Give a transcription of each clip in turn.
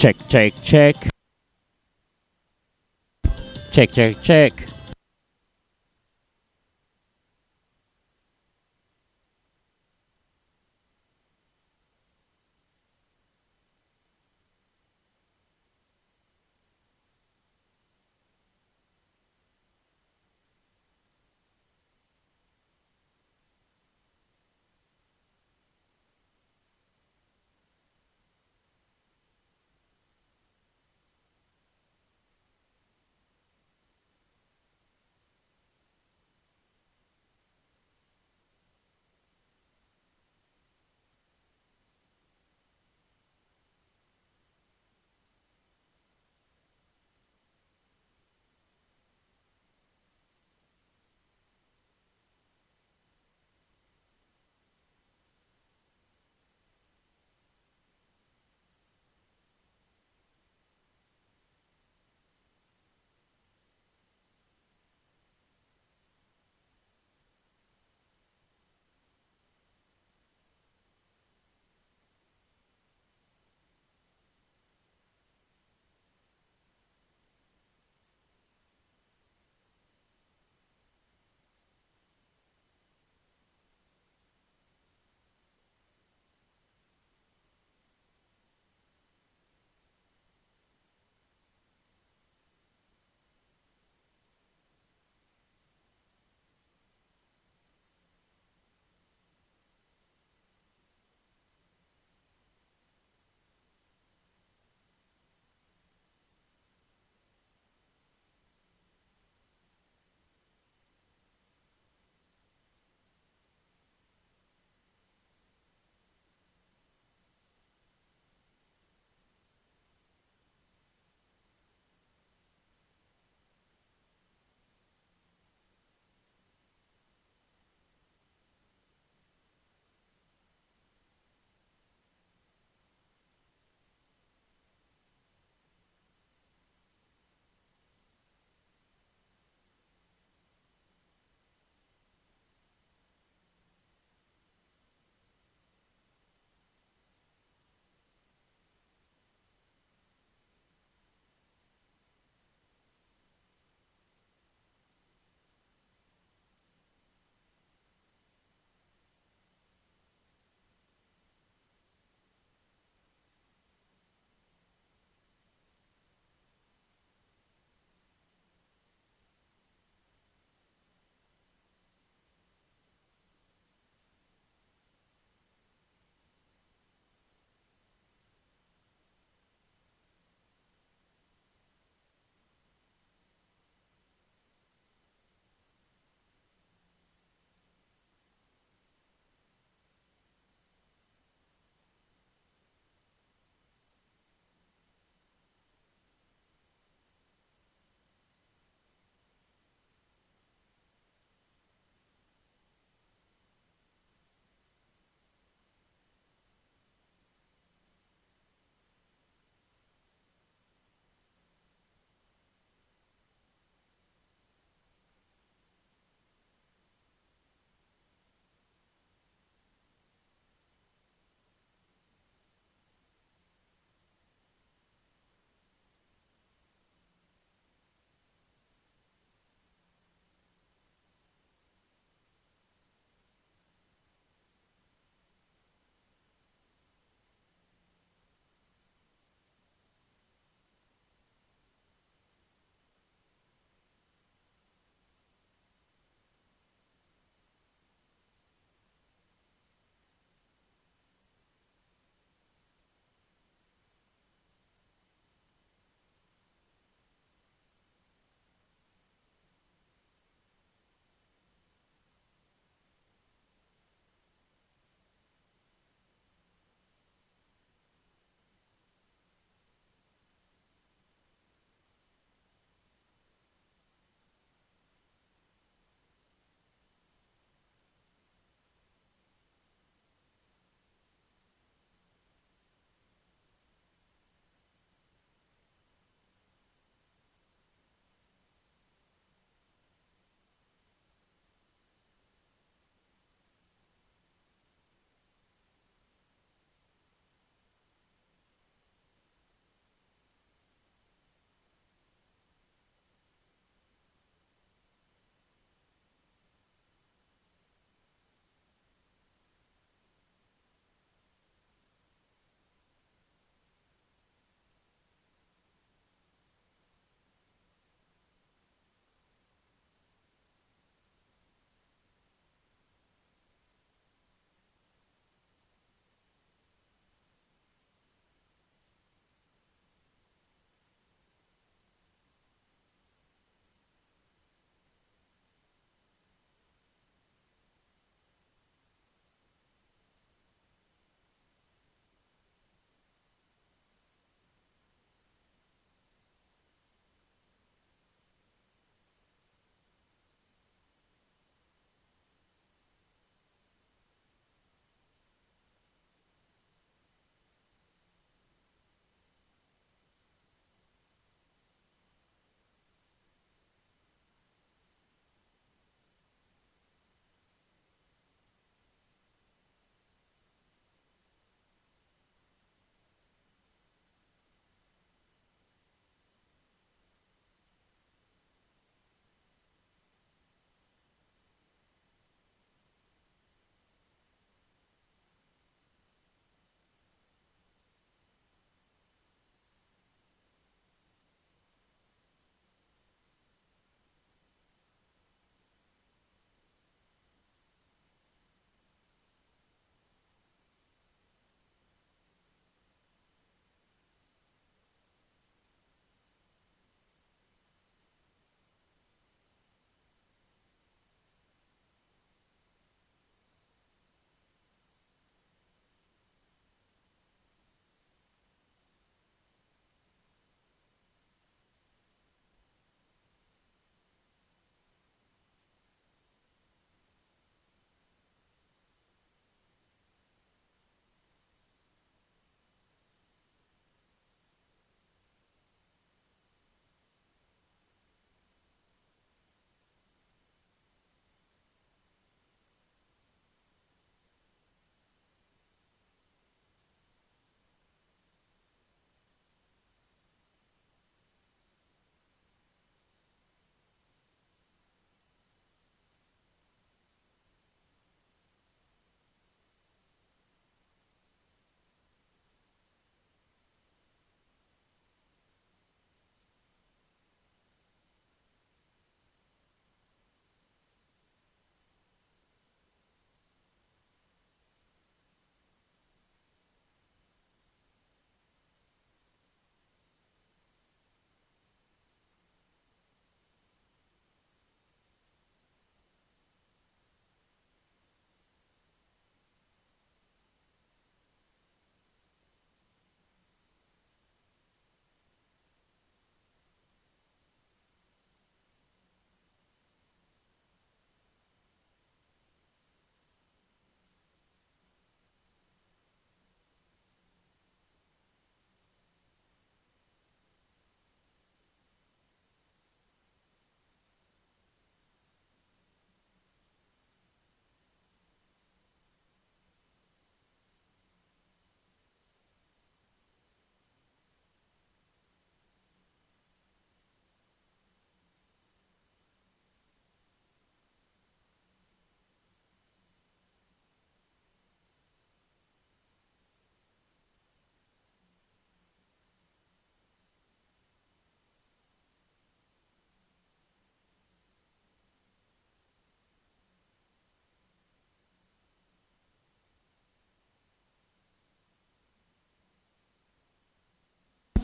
Check, check, check. Check, check, check.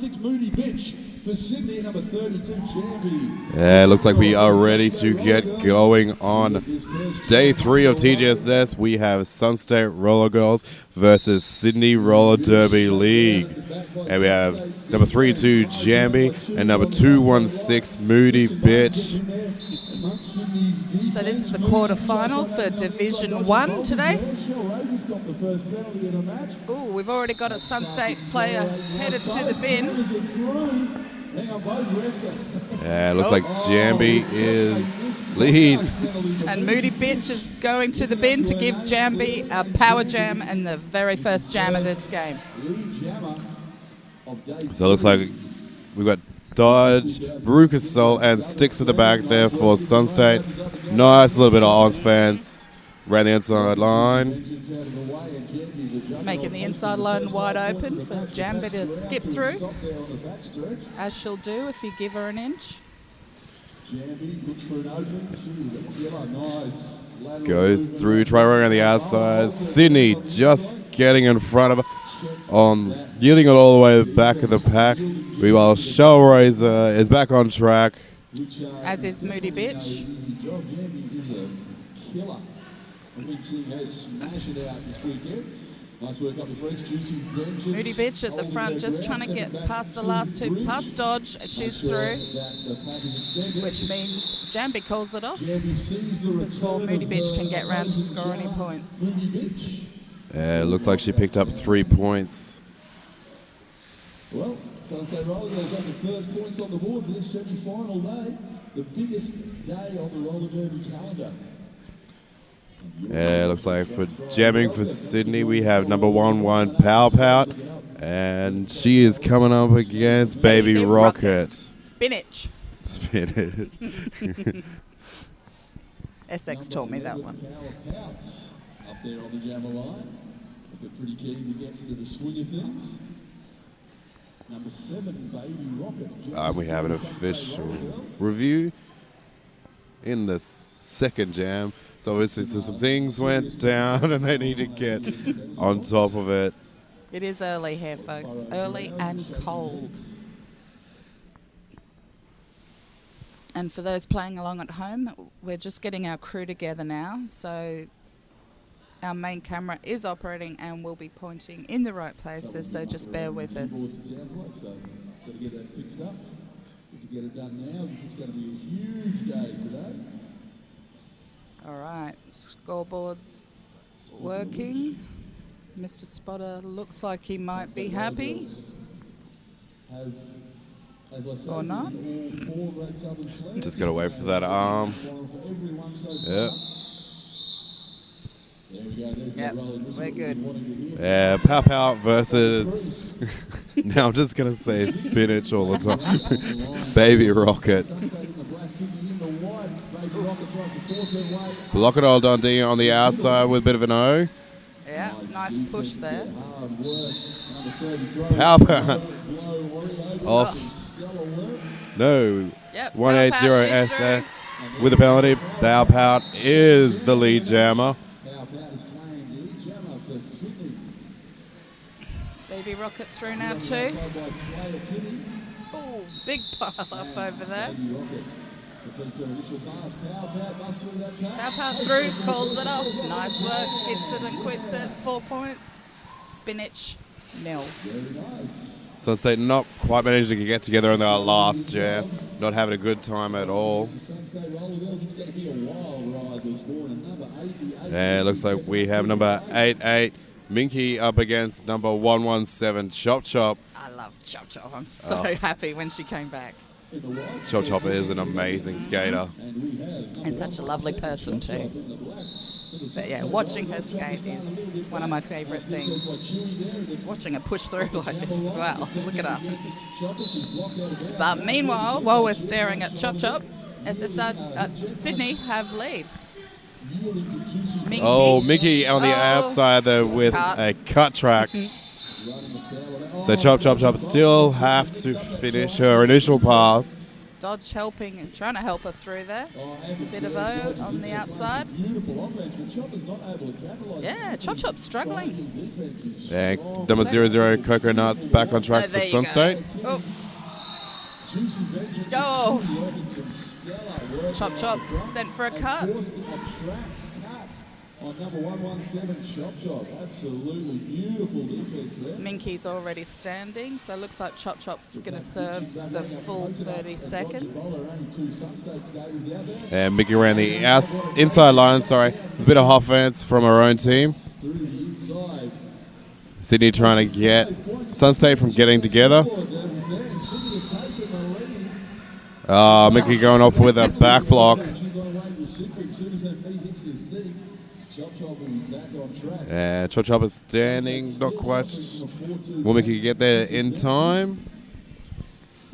16 Moody Bitch. For Sydney, number 32 Jambi. Yeah, it looks like we are ready to get going on day 3 of TGSS. We have Sunstate Roller Girls versus Sydney Roller Derby League. And we have number 32 Jambi and number 216 Moody Bitch. So this is the quarter-final for Division 1 today. Ooh, we've already got a Sunstate player headed to the bin. Yeah, it looks like Jambi is lead. And Moody Bitch is going to the bin to give Jambi a power jam and the very first jam of this game. So it looks like we've got Dodge, Baruch Soul, and Sticks at the back there for Sunstate. Nice little bit of offense. Ran the inside line. Making the inside line wide open for Jambi to skip through, as she'll do if you give her an inch. Goes through, try around the outside. Sydney just getting in front of her, yielding it all the way back of the pack. Meanwhile, Shellraiser is back on track. As is Moody Bitch. Moody Bitch at the front, just trying to get past the last two, past Dodge, she's through, which means Jambi calls it off before Moody Bitch can get round to score any points. Yeah, it looks like she picked up 3 points. Well, Sunset Roller goes on the first points on the board for this semi-final day, the biggest day on the roller derby calendar. Yeah, it looks like for jamming for Sydney, we have number 1 Power Pout, and she is coming up against Baby Rocket. Spinach. Spinach. SX taught me that one. Up there on the jammer line, looking pretty keen to get into the swing of things. Number 7, Baby Rocket. We have an official review in this second jam. So obviously some things went down and they need to get on top of it. It is early here, folks. Early and cold. And for those playing along at home, we're just getting our crew together now. So our main camera is operating and will be pointing in the right places. So just bear with us. Sounds like so. It's got to get that fixed up. Good to get it done now because it's going to be a huge day today. All right, scoreboard's working. Mr. Spotter looks like he might be happy. Or not. Just got to wait for that arm. Yeah. Yep, we're good. Yeah, Pow Pow versus, now I'm just going to say Spinach all the time. Baby Rocket. Block it all Dundee on the outside with a bit of an O. Yeah, nice push there. Pow Pow. Off. No. Yep, 180 SX with a penalty. Pow Pow is the lead jammer. Baby Rocket through now too. Oh, big pile up over there. Pow Pow through, calls it off. Nice work, hits it and quits it. 4 points. Spinach, 0. Sunstate not quite managed to get together in their last jam. Not having a good time at all. Yeah, it looks like we have number 88 Minky up against number 117 Chop Chop. I love Chop Chop. I'm so happy when she came back. Chop Chop is an amazing skater. And such a lovely person too. But yeah, watching her skate is one of my favourite things. Watching her push through like this as well. Look at her. But meanwhile, while we're staring at Chop Chop, Sydney have lead. Mickey on the outside there with a cut track. So Chop Chop Chop still have to finish her initial pass Dodge helping, trying to help her through there. A bit of O on the outside. Beautiful offense, but Chopper's not able to capitalise. Yeah, Chop's struggling. And number 00, Coconuts, back on track Oh, for there you Sun go. State. Oh, Juicy Vengeance. Oh. Working some stellar work Chop out Chop the front sent for a and cut. forcing a track cut on number 117, Chop. Absolutely beautiful defense there. Minky's already standing, so it looks like Chop's going to serve the full 30 seconds. And Mickey ran the inside line, sorry. A bit of offense from our own team. Through the inside. Sydney trying to get Sun State from getting together. Mickey going off with a back block. And Chop is standing, not quite. Will Mickey get there in time?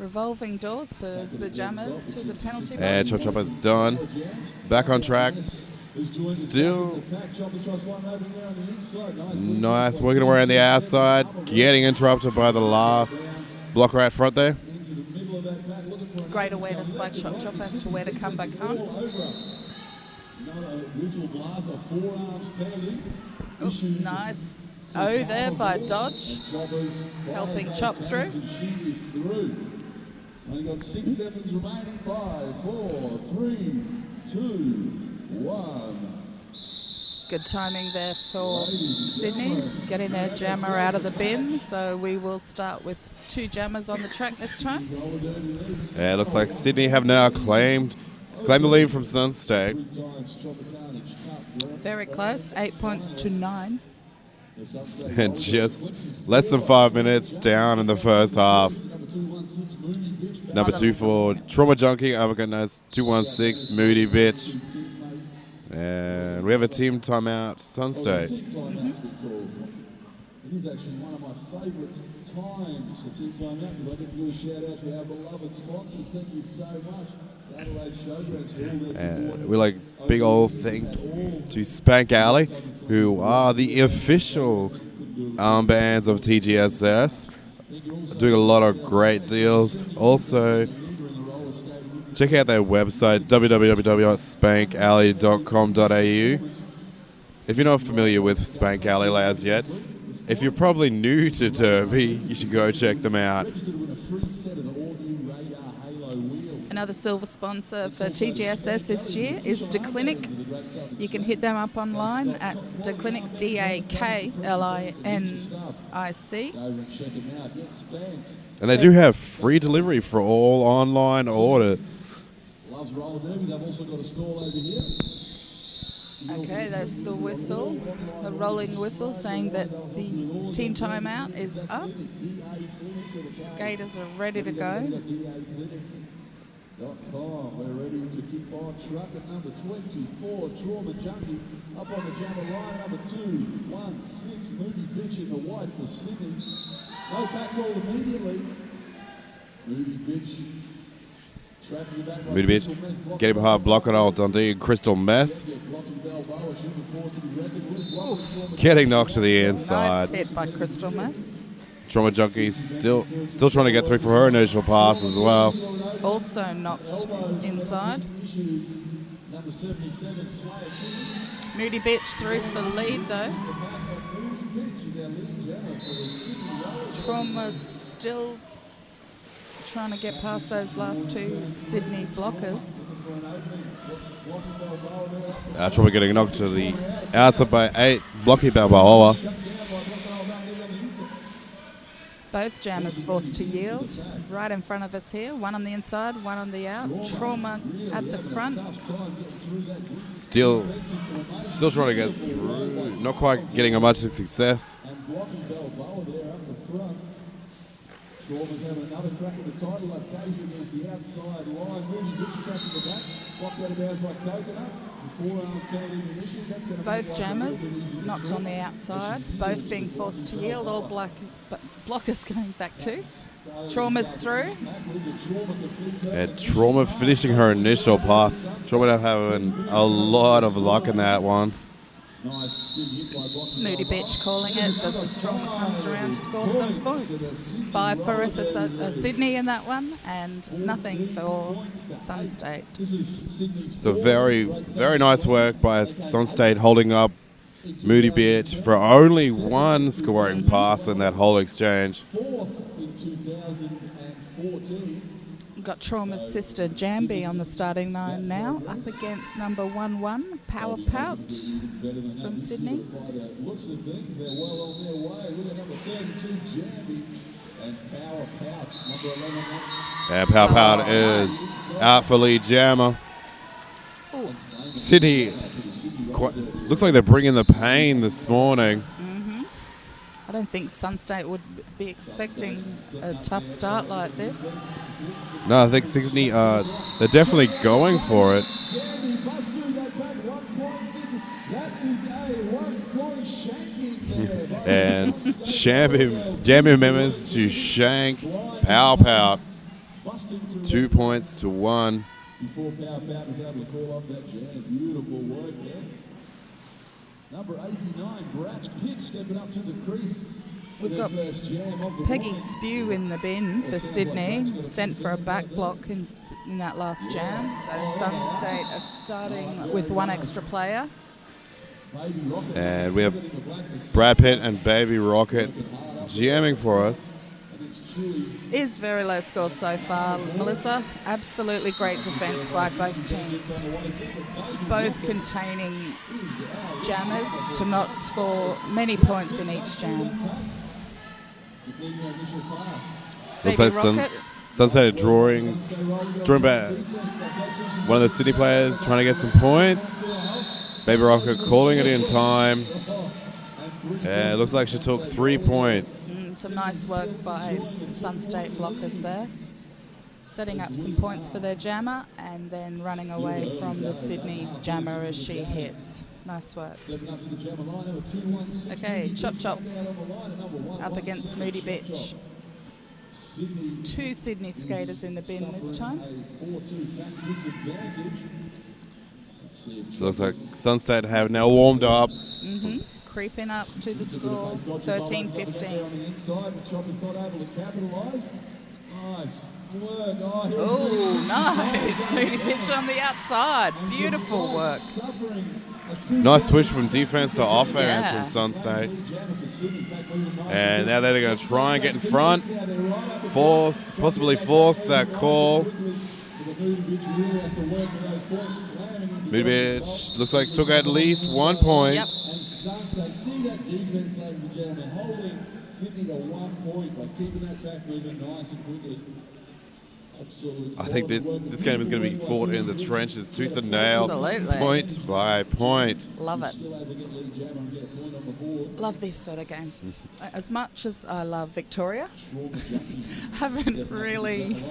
Revolving doors for the Jammers to the penalty And box. Chop is done. Back on track. Still nice. Working around the outside. Getting interrupted by the last blocker out front there. Great awareness by Chop as to where to come back on. Oh, nice. O there by Dodge. Helping Chop through. Only got 6 seconds remaining. 5, 4, 3, 2, 1. Good timing there for Sydney, getting their jammer out of the bin. So we will start with 2 jammers on the track this time. Yeah, it looks like Sydney have now claimed the lead from Sun State. Very close, 8 points to 9. And just less than 5 minutes down in the first half. Number 2 for Trauma Junkie, uppercut knows 216, Moody Bitch. And we have a team timeout, Sun State. It is actually one of my favourite times for team timeout because I get to do a shout out to our beloved sponsors. Thank you so much to Adelaide Showgrounds for all their support. We like big old thank to Spank Alley, who are the official armbands of TGSS. Doing a lot of great deals. Also, check out their website, www.spankalley.com.au. If you're not familiar with Spank Alley lads yet, if you're probably new to Derby, you should go check them out. Another silver sponsor for TGSS this year is DeClinic. You can hit them up online at DeClinic, DAKLINIC. And they do have free delivery for all online order. Loves roller derby. They've also got a stall over here. Okay, that's the whistle, the rolling whistle saying that the team timeout is up. Skaters are ready to go. We're ready to kick on truck at number 24, Trauma Junkie. Up on the jammer line, number 216, Moody Bitch in the white for Sydney. No back ball immediately. Moody Bitch. Moody Bitch getting behind block on old Dundee and Crystal Mess. Getting knocked to the inside. Nice hit by Crystal Mess. Trauma Junkie's still trying to get through for her initial pass as well. Also knocked inside. Moody Bitch through for lead though. Trauma still trying to get past those last 2 Sydney blockers. Trauma getting knocked to the outside by 8, Blocky Balboa. Both jammers forced to yield. Right in front of us here. One on the inside, one on the out. Trauma at the front. Still trying to get through. Not quite getting a much success. Trauma's having another crack at the title occasion against the outside line. Moody Bitch tracking the back. Blocked out of bounds by Coconuts. It's a 4-arms penalty initial. That's going to Both jammers knocked on the outside. Both being forced to yield. All blockers going back too. Trauma's through. And Trauma finishing her initial pass. Trauma having a lot of luck in that one. Nice big hit by Brock. Moody Bitch calling it just as Trauma comes around to score some points. 5 for Sydney in that one, and nothing for Sun State. So very, very nice work by Sun State holding up Moody Bitch for only one scoring pass in that whole exchange. Fourth in 2014. We've got Trauma's sister Jambi on the starting line now, up against number 11, Power Pout from Sydney. By the looks of things, they're well on their way. Look at number 32, Jambi, and Power Pout, number 11. And Pow Pow is out for lead jammer. Ooh. Sydney, looks like they're bringing the pain this morning. I don't think Sun State would be expecting a tough start like this. No, I think Sydney, they're definitely going for it. Jambi busts through that back 1 point. That is a 1 point shanking there. And Jambi members to shank Pow Pow. 2 points to 1. Before Power Pout was able to call off that jam. Beautiful work there. Number 89, Bratch Pitt stepping up to the crease. We've got First jam of the Peggy night. Spew in the bin for Sydney, sent for a back block in that last jam. So Sun State are starting with 1 extra player. Baby Rocket And we have in the black for Brad Pitt and Baby Rocket jamming for us. and it's Chewy. Is very low score so far, Melissa. Absolutely great defence by both teams. Both containing jammers to not score many points in each jam. Completing their initial pass. Looks Baby like Rocket, Sunset are drawing back. One of the Sydney players trying to get some points. Baby Rocket calling it in time. And it looks like she took 3 points. some nice work by Sun State blockers there. Setting up some points for their jammer and then running away from the Sydney jammer as she hits. Nice work. Okay, Chop Chop up against Moody Bitch. 2 Sydney skaters in the bin this time. So looks like Sun State have now warmed up. Creeping up to the score, 13-15. Oh, nice. Moody Bitch on the outside. Beautiful work. Nice switch from defense to offense Yeah. from Sun State. And now they're going to try and get in front, possibly force that call. Moody Bitch looks like took at least 1 point. Yep. See that defense, ladies and gentlemen, holding Sydney to 1 point by keeping that back moving nice and quickly. Absolutely. I think this game is going to be fought in the trenches, tooth and nail, Absolutely. point by point. Love it. Love these sort of games. As much as I love Victoria, haven't really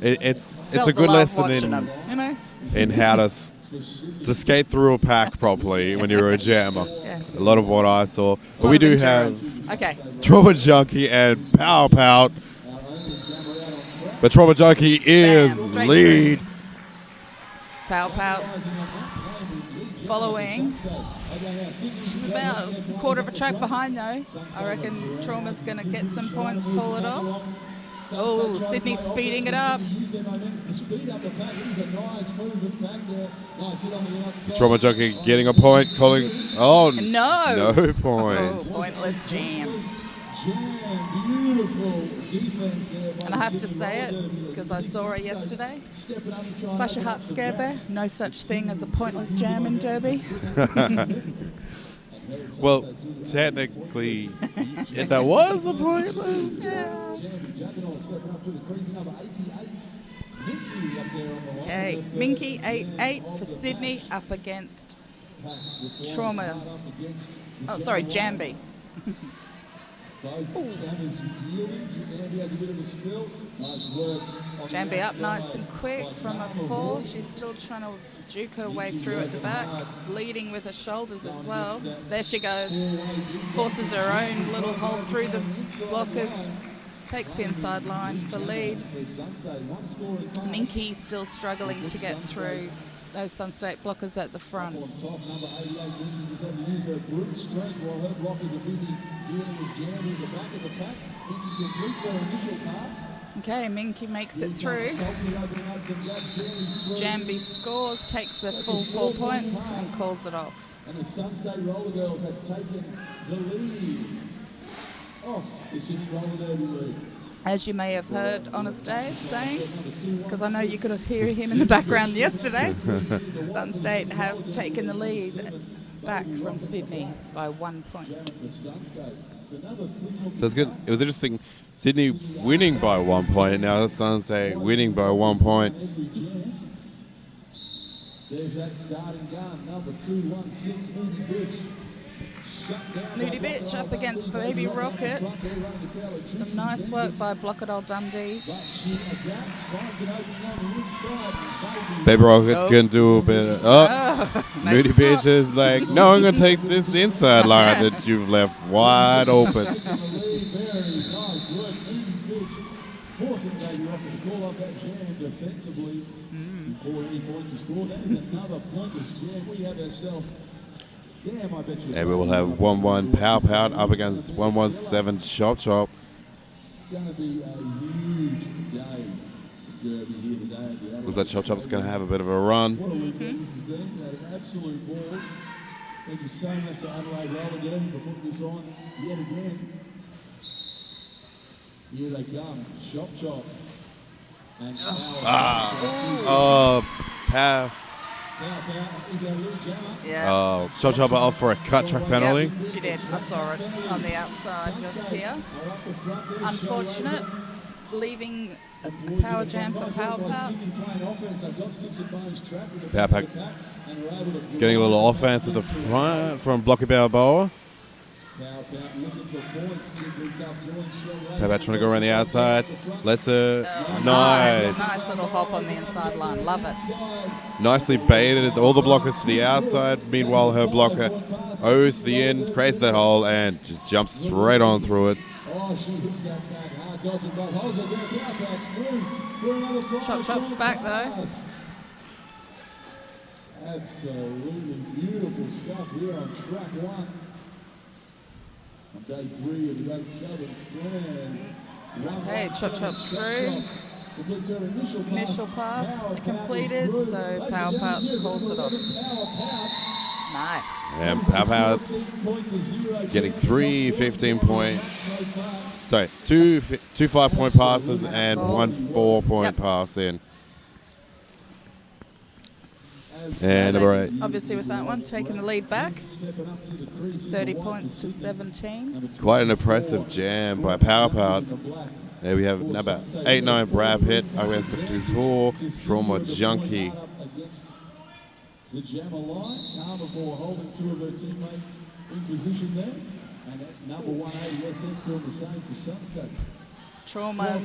It's felt a the good love lesson watching them, you know? in how to skate through a pack properly when you're a jammer. Yeah. A lot of what I saw. But Lot we of do endurance. have Okay. Trauma Junkie and Power Pout. But Trauma Junkie is Bam, straight lead. Pow Pow following. She's about a quarter of a track behind though. I reckon Trauma's going to get some points, pull it off. Oh, Sydney speeding it up. Trauma Junkie getting a point, calling. Oh, No. no Oh, point. pointless jam. And I have to say it because I saw her yesterday. Sasha Hart Scare Bear, no such thing as a pointless jam in Derby. Well, technically, that was a pointless. Okay, Minky 8-8 for Sydney up against Trauma. Oh, sorry, Jambi. Jambi up nice and quick from a 4. She's still trying to juke her way through at the back, leading with her shoulders as well. There she goes. Forces her own little hole through the blockers. Takes the inside line for lead. Minky still struggling to get through those Sunstate blockers at the front. On top, number 88, Winfrey just had to use her brute strength while her blockers are busy dealing with Jamie at the back of the pack. Minky completes her initial pass. Okay, Minky makes it through. Jambi scores, takes the full 4 points and calls it off. And the Sunstate Roller Girls have taken the lead off the Sydney Roller Derby League. As you may have heard Honest Dave saying, because I know you could hear him in the background yesterday, Sunstate have taken the lead back from Sydney by 1 point. So it's good. It was interesting. Sydney winning by 1 point. Now Sunstate winning by 1 point. There's that starting gun, number 216, Moody Bitch. Moody Bitch up against Baby Rocket. Some nice work by Blockadol Dundee. Baby Rocket's going to do a bit of... Moody Bitch is like, no, I'm going to take this inside line that you've left wide open. Forcing Baby Rocket to call off that jam defensively before any points are scored. That is another pointless jam. We have ourselves... Damn, I bet you. And we will have 1-1 Pow Pow up against 117 Chop Chop. It's going to be a huge day. Derby here today. Looks like Chop Chop's going to have a bit of a run. What a weekend this has been. An absolute ball. Thank you so much to Adelaide Roller Derby for putting this on yet again. Here they come. Chop Chop. And Pow. Is our lead jammer. Yeah. Chop Chop off for a cut track penalty. Yep, she did. I saw it on the outside just here. Unfortunate. Leaving a power jam for Power Power. Pow Pow getting a little offense at the front from Blocky Balboa. Pow Pow trying to go around the outside. Let's nice. Nice little hop on the inside line. Love it. Nicely baited all the blockers to the outside. Meanwhile, her blocker owes to the end, creates that hole, and just jumps straight on through it. Oh, she hits that back hard, dodging both holes. Through another five. Chop Chop's back though. Absolutely beautiful stuff here on track one. On day 3 of the Great Southern Slam. Okay, Chop Chop's through. Initial pass completed, so Power Power calls it off. Nice. And Pow Pow getting 3 15-point, sorry, two 5-point passes and 1 4-point pass in. And number 8. Obviously with that one, taking the lead back. 30 points to 17. Quite an impressive jam by Power Power. There we have number 8-9 Brad Pitt against the 2-4 Trauma Junkie. The jammer line, Carnivore holding 2 of her teammates in position there. And number 180 SX doing the same for Sunstate. Trauma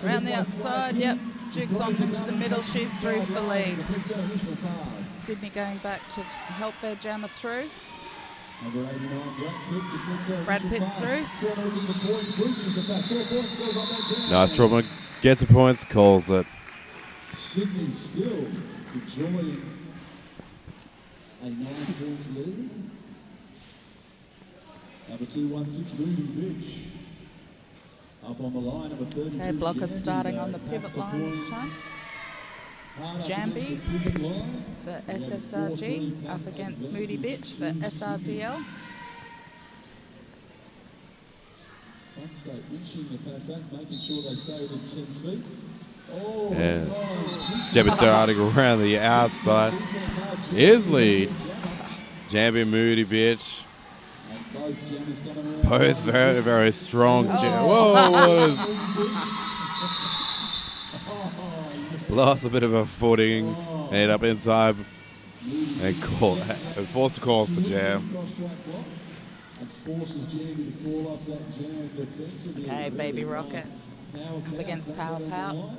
around the outside, yep. Duke's on into the middle, she's through for lead. Sydney going back to help their jammer through. Brad Pitt's through. Nice, Trauma gets the points, calls it. Sydney still enjoying a 9-point lead. Number 216 Moody Bitch. Up on the line, number 32. Okay, blocker starting on the pivot line this time. Jambi for SSRG up against Moody Bitch for SRDL. Sunstate inching the pack back, making sure they stay within 10 feet. And Jambi darting around the outside. His lead. Jambi Moody Bitch. Both very, very strong. Whoa, what is... Lost a bit of a footing. Ended up inside and forced to call for jam. Okay, Baby Rocket up against Power Power.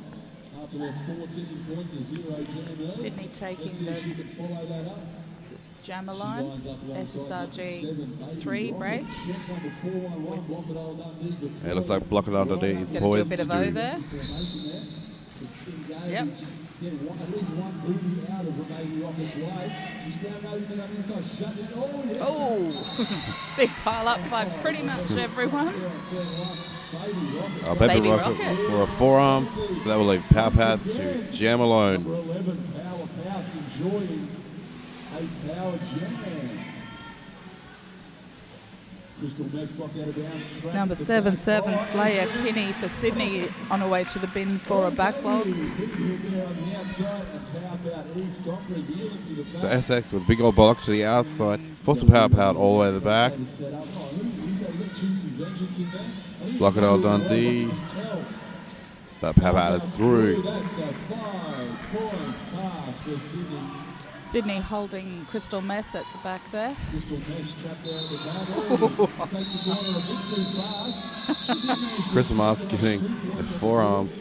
Sydney taking the jammer line, SSRG 3 brace. It looks like Blocker Underneath is Gonna do a poised bit to of O do. there. Yep. get at least one booty out of the Baby Rocket's way. She's standing over there on the inside, shut down. Oh, yeah. Oh, big pile up by pretty much everyone. Baby Rocket for a forearms, so that will leave Pow Pow to jam alone. Number 11, Power Pouch, enjoying a power jam. Crystal Mess blocked out of bounds. Number 7, Slayer Kinney for Sydney on her way to the bin for a backlog. So SX with a big old block to the outside, force a Power Pow all the way to the back. Block it all Dundee. But Pow Pow is through. That's a 5-point pass for Sydney. Sydney holding Crystal Mess at the back there. Crystal Mess trapped there at the back. Takes the corner a bit too fast. Crystal Mess getting the forearms.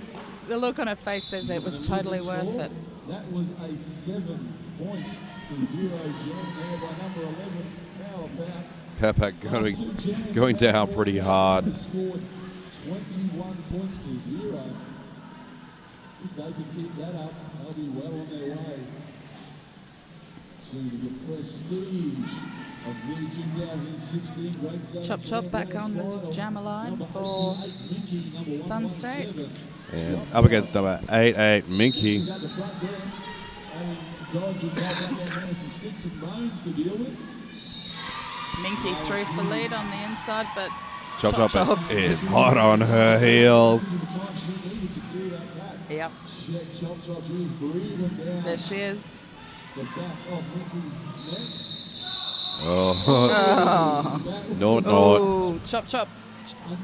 The look on her face says it was totally worth it. That was a 7-point to 0 jam there by number 11, Power Pout. Pow Pow going down pretty hard. Scored 21 points to 0. If they can keep that up, they'll be well on their way to the prestige of the 2016 Great Southern Chop Chop back on the jammer line for Sun State. And up against number 8, Minky. He's at the front there, having Dodge and Madison sticks and bones to deal with. Minky through for lead on the inside, but Chop Chop is hot on her heels. Yep, Chop Chop is breathing down there she is. the back of Minky's neck. Oh, no. Oh, Chop Chop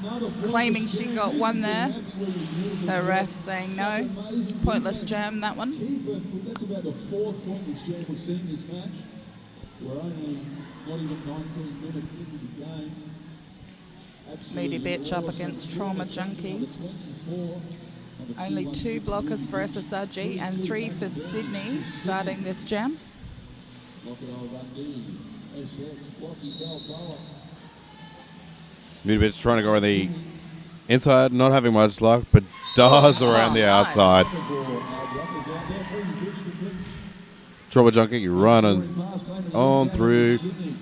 Another claiming pointless she jam. got This one is there. absolutely beautiful. Her ref saying no. Such amazing Pointless jam. jam, that one. That's about the 4th pointless jam we've seen this match. We're only not even 19 minutes into the game. Meaty Bitch up against Trauma Junkie. Number 24, number Only 2 216, blockers for SSRG and 3 for Sydney starting this jam. Lock it all Dundee. SX, Blocky Balboa. Midbit's trying to go on the inside, not having much luck, but does around the nice. outside. Blockers out there. Meaty Bitch completes. Trauma Junkie running Pass claiming on the through. Sydney.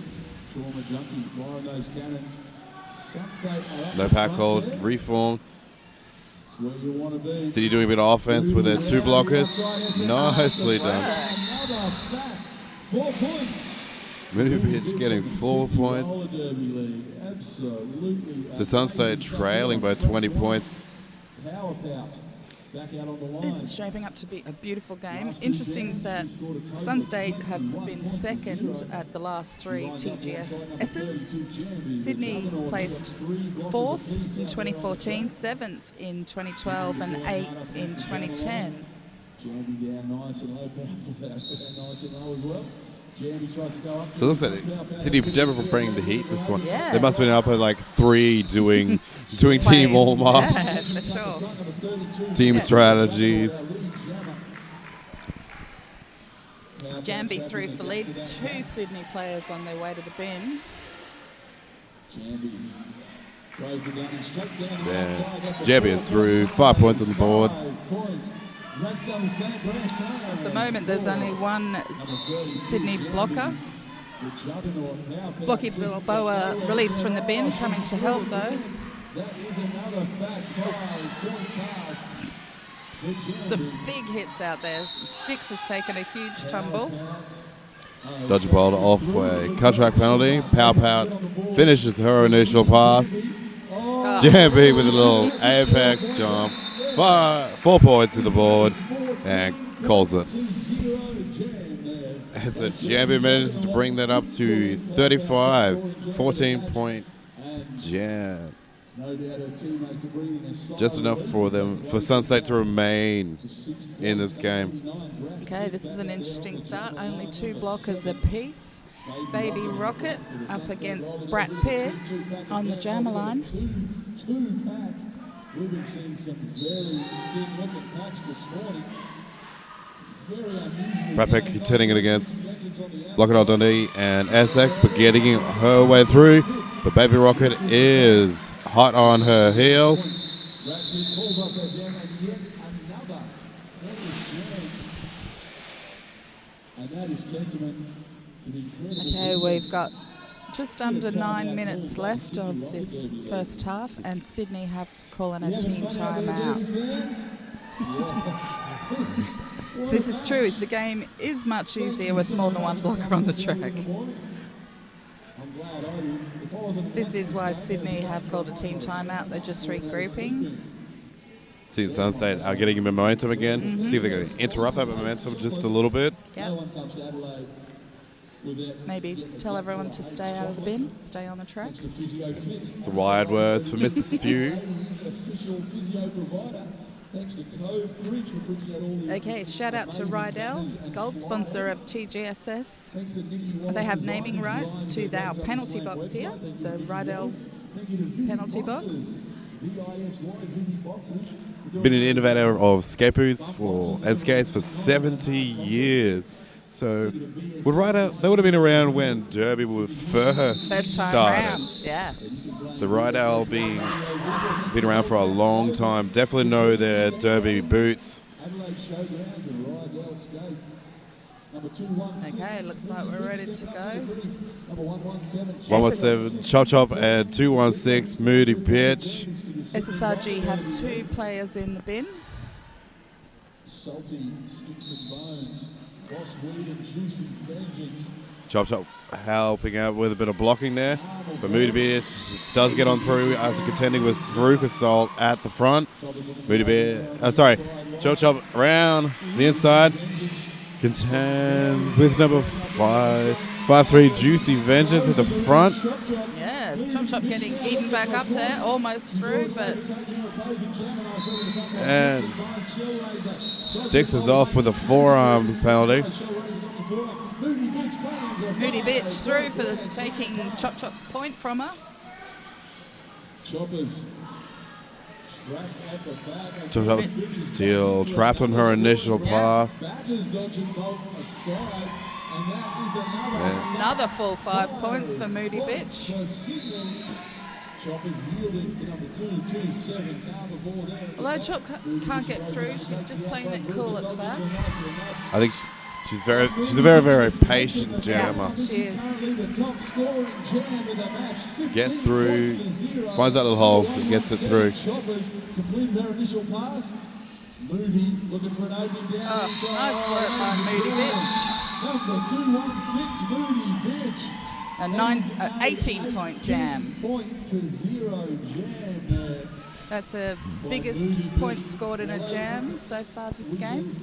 Trauma Junkie firing those cannons. Sun State are up No the pack front hold, there. reform. It's where you want to be. City doing a bit of offense with their 2 blockers. Nicely done. Another fat 4 points. Midbit's getting 4 points. Roller Derby League. Absolutely. So Sun State trailing by 20 points. Power Pout back out on the line. This is shaping up to be a beautiful game. Interesting that Sun State have been second at the last 3 TGSSs. Sydney placed 4th in 2014, 7th in 2012 and 8th in 2010. Jamie down nice and low. Power Pout down nice and low as well. Jamie tries to go up. So it looks like City definitely bringing the heat this one. Yeah. They must have been up at like 3 doing team Plays. warm-ups, Yeah, for sure. Number 32. team strategies. Jambi through for lead. 2 Sydney players on their way to the bin. Jambi throws it down and straight down the Damn. outside. That's a Jambi is 4 through, 5 points on the board. 5 points. Great Southern State, Grand Slam. At the moment, there's only 1 Sydney blocker. Blocky Balboa released from the bin, coming to help though. That is another fat 5-point pass. Some big hits out there. Sticks has taken a huge tumble. Dodge ball off a contract penalty. Pow Pout finishes her initial pass. Jambi with a little apex jump. 4 points to the board and calls it. And so Jambi manages to bring that up to 35. 14-point jam. No doubt her teammates are bringing a solid Just enough for them, for Sun State to remain in this game. Okay, this is an interesting start. Only 2 blockers apiece. Baby Rocket up against Brat Pitt on the jammer line. Two pack. We've been seeing some very thin-looking packs this morning. Very unusual. Brat Pitt contending it against Block It All Dundee and SX, but getting her way through. But Baby Rocket is hot on her heels. Brat Pitt pulls off that jam, and yet another pointless jam greatest testament to the incredible... Okay, we've got just under 9 minutes left of this first half, and Sydney have calling a team timeout. This is true. The game is much easier with more than one blocker on the track. This is why Sydney have called a team timeout. They're just regrouping. See Sun State are getting momentum again. See if they're going to interrupt that momentum just a little bit. Yep. Maybe tell everyone to stay out of the bin, stay on the track. Some wide words for Mr. Spew. Okay, shout out to Rydell, gold sponsor of TGSS. They have naming rights to our penalty box here, the Rydell penalty box. Been an innovator of skate boots and skates for 70 years. So they would have been around when Derby was first time started. Round, yeah. So Rydell been around for a long time. Definitely know their Derby boots. Okay, looks like we're ready to go. 117 Chop Chop and 216 Moody Bitch. SSRG have 2 players in the bin. Salty sticks and bones. Boss weed and juicy vengeance. Chop Chop helping out with a bit of blocking there. But Moody Bitch does get on through after contending with Farouk Assault at the front. Moody Bitch, Chop Chop around the inside. Contends with number 5-3 Juicy Vengeance at the front. Yeah, Chop Chop getting eaten back up there, almost through, but... And Sticks us off with a forearms penalty. Moody Bitch through for taking Chop Chop's point from her. Chop Chop still trapped on her initial pass. Another full 5 points for Moody Bitch. Although Chop can't get through, she's just playing it cool at the back. I think she's a very, very patient jammer. Yeah, she is. Gets through, finds that little hole, gets it through. Moody looking for an opening down. Oh, nice work by Moody Bitch. Number 216, Moody Bitch. A 18-point jam. 18-0 jam there. That's the biggest point scored in a jam so far this game.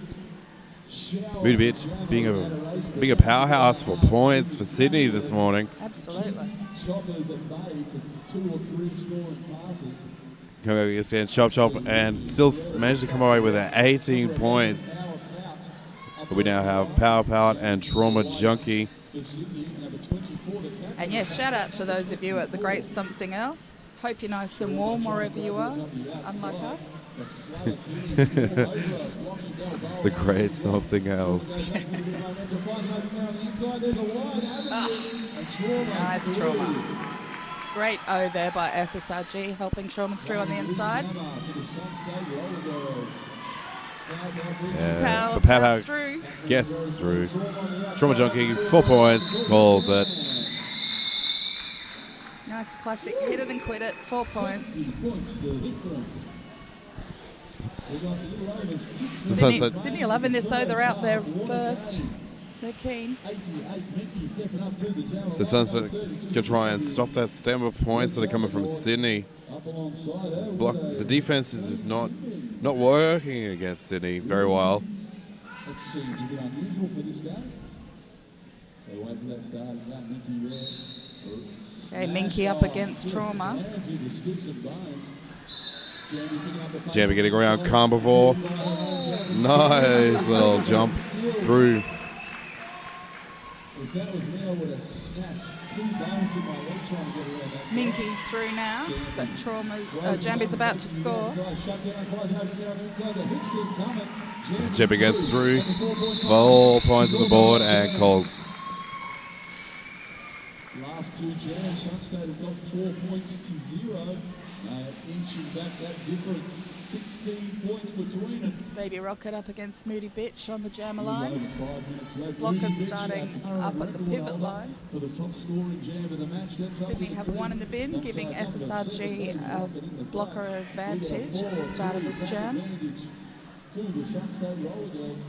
Moody Bitch being a powerhouse for points for Sydney this morning. Absolutely. Choppers at bay for 2 or 3 scoring passes. Coming against Chop Chop and still managed to come away with 18 points. But we now have Power Pout and Trauma Junkie. And yes, shout out to those of you at the Great Something Else. Hope you're nice and warm wherever you are, unlike us. The Great Something Else. Nice Trauma. Great O there by SSRG, helping Trauma through on the inside. The Power through. Gets through. Trauma Junkie, 4 points, calls it. Nice classic, hit it and quit it, 4 points. Sydney 11 this though, they're out there first. They're keen. So Sunset can try and stop that stem of points that are coming from Sydney. The defense is just not working against Sydney very well. It seems a bit unusual for this game. They wait for that start. Okay, Minky up against Trauma. Jamie getting around Carnivore. Nice little jump through. If that was me, I would have snapped 2 bones in my leg trying to get around that. Minky through now, but Jambi's about to score. Jamie gets through. 4 points on the board and calls. Last 2 jams, Sunstate have got 4 points to 0. Inching back that difference, 16 points between them. Baby Rocket up against Moody Bitch on the jammer Over line. 5 minutes left. Blockers Moody Bitch, starting current up at the record pivot holder line. for the top scoring jam of the match. Steps up Sydney to the have one in the bin, crease. giving Alongside number SSRG 7, Baby a Rocket in the blocker black. advantage at the start of this jam. To the Sun State Roller Girls.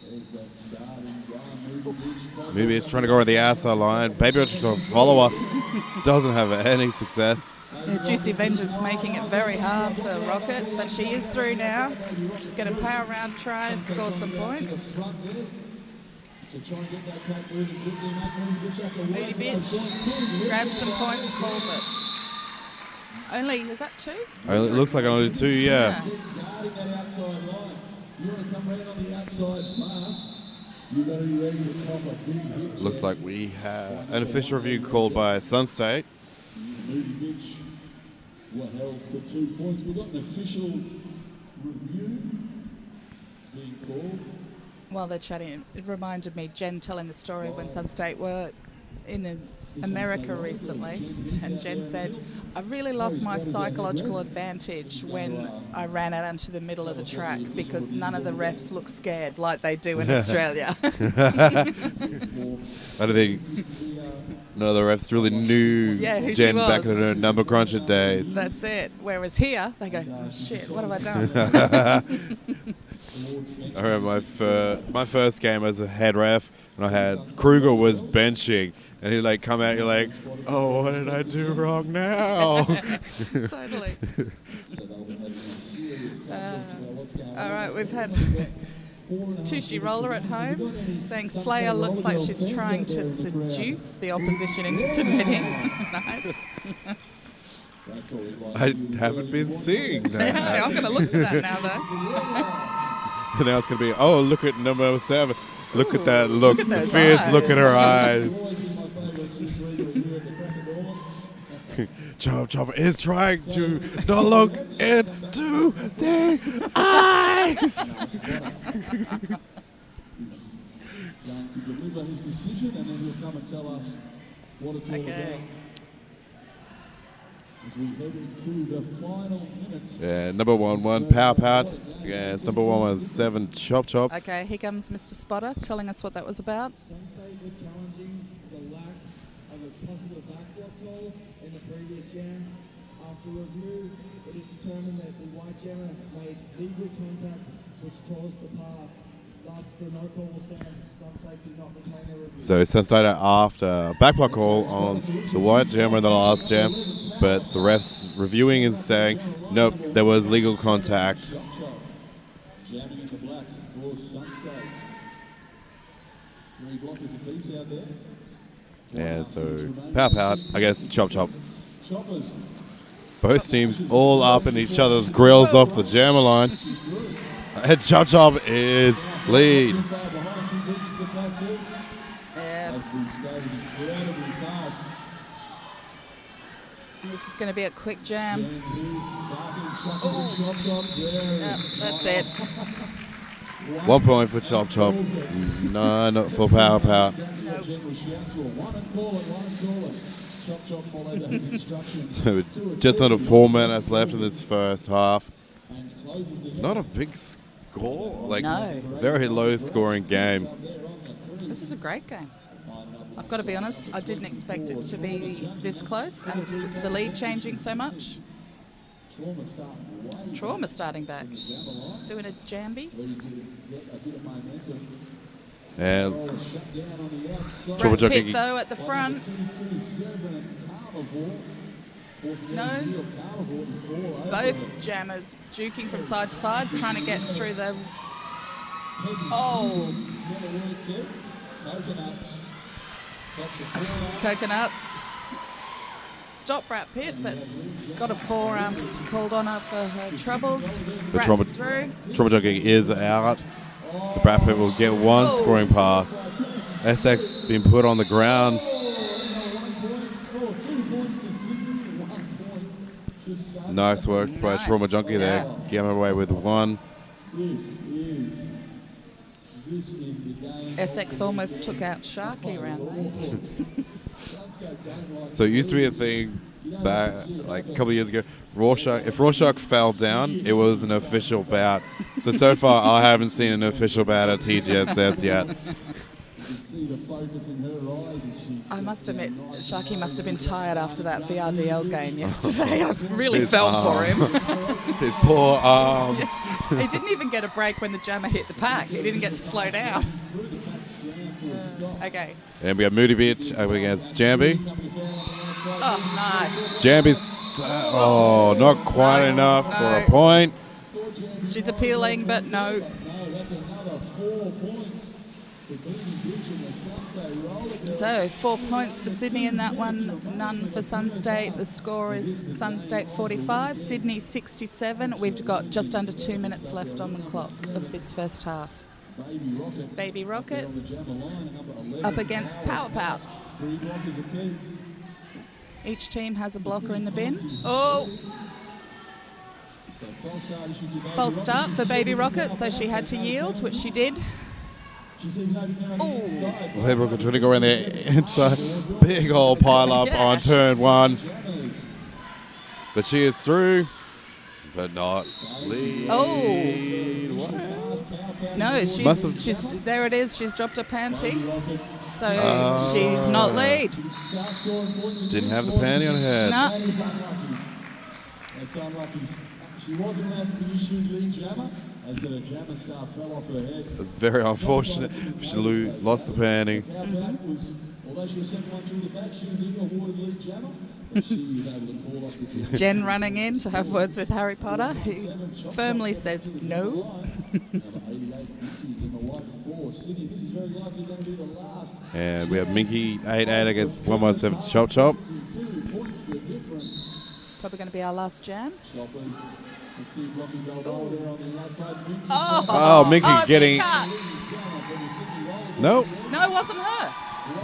There's that starting run. Moody Bitch. Maybe it's trying to go on the outside line. Baby Roach to follow up. Doesn't have any success. Yeah, Juicy Vengeance making it very hard for Rocket, but she is through now. She's going to power around, try and score some points. Moody Bitch grabs some points, calls it. Only, is that 2? It looks like only 2, yeah. You want to come right on the outside fast, you better be ready to pop a big hit. Looks like we have an official review called by Sun State. Moody Bitch were held for 2 points. We've got an official review being called. While they're chatting, it reminded me, Jen telling the story when Sun State were in America recently, and Jen said, I really lost my psychological advantage when I ran out into the middle of the track because none of the refs look scared like they do in Australia. I don't think none of the refs really knew who she Jen back was. in her number cruncher days. That's it. Whereas here, they go, oh shit, what have I done? I remember my first game as a head ref, and I had Kruger was benching, and he'd like come out, you're like, oh, what did I do wrong now? Totally. All right, we've had Tushy Roller at home saying Slayer looks like she's trying to seduce the opposition into submitting. Nice. I haven't been seeing that. Yeah, I'm going to look at that now, though. And now it's going to be, oh, look at number 7. Look at that look, Look at the those fierce eyes. look in her eyes. Chopper is trying to not look into the eyes. He's going to deliver his decision, and then he'll come and tell us what it's all about. As we head into the final minutes. Yeah, number 1, Power. Yeah, it's number 117, Chop. Okay, here comes Mr. Spotter telling us what that was about. Some State were challenging the lack of a possible backblock call in the previous jam. After review, it is determined that the white jammer made legal contact which caused the pass. Thus, the no call will stand. Some State did not retain their review. So Sun State after a backblock call on the white jammer in the last jam, but the refs reviewing and saying, nope, there was legal contact. Jamming in the black for Sun State. 3 blockers apiece out there. And so Power against Chop. Choppers. Both teams all up in each other's grills off the jammer line. And Chop is lead. Too far behind. She reaches the plateau. Yeah, Both these skaters incredibly fast. this is going to be a quick jam. Jen Heath, barking instructions from Chop. Very Yep, that's it. 1 point for Chop. None for Power. Jen was shouting to her, one and call it. Chop followed those instructions. So just under 4 minutes left in this first half. And closes the Not a big score, like No. very low scoring game. This is a great game. I've got to be honest, I didn't expect it to be this close and the lead changing so much. Trauma starting back. Doing a jamby. And Brad Trauma Pitt, jockey. though, at the front. No. Both jammers juking from side to side, trying to get through the... Oh! Coconuts. Stop Brad Pitt, but got a forearms called on her for her troubles. But Brad's through. Trauma jockey is out. So Brad Pitt will get one scoring pass. SX been put on the ground. Nice work by Nice. Trauma Junkie there. Getting away with one. This is the game. SX almost took out Sharky around there. So it used to be a thing back, like a couple of years ago, if Rorschach fell down, it was an official bout. So far, I haven't seen an official bout at TGSS yet. I must admit, Sharky must have been tired after that VRDL game yesterday. I really felt for him. His poor arms. He didn't even get a break when the jammer hit the pack. He didn't get to slow down. Okay. And we got Moody Beach up against Jambi. Oh, nice. Jambi's, not quite enough for a point. She's appealing, but no. That's another 4 points for Moody Beach and the Sunstate Roller. So 4 points for Sydney in that one, none for Sunstate. The score is Sunstate 45, Sydney 67. We've got just under 2 minutes left on the clock of this first half. Baby Rocket up against Power Power. Each team has a blocker in the bin. Oh! False start for Baby Rocket, so she had to yield, which she did. Oh! Baby Rocket trying to go around the inside. Big old pile up on turn one. But she is through, but not lead. Oh! What? No, she's there it is. She's dropped a panty. So she's not lead. Didn't have the panty on her head. No. That is unlucky. That's unlucky. She wasn't allowed to be issued lead jammer as a jammer star fell off her head. Very unfortunate. She lost the panty. Although she was sent one through the back, she was awarded lead jammer. So she was able to call off the Jen running in to have words with Harry Potter, who firmly says no. And we have Minky 8-8 against 117 Chop Chop. Probably going to be our last jam. Oh, Minky getting... No. No, it wasn't her.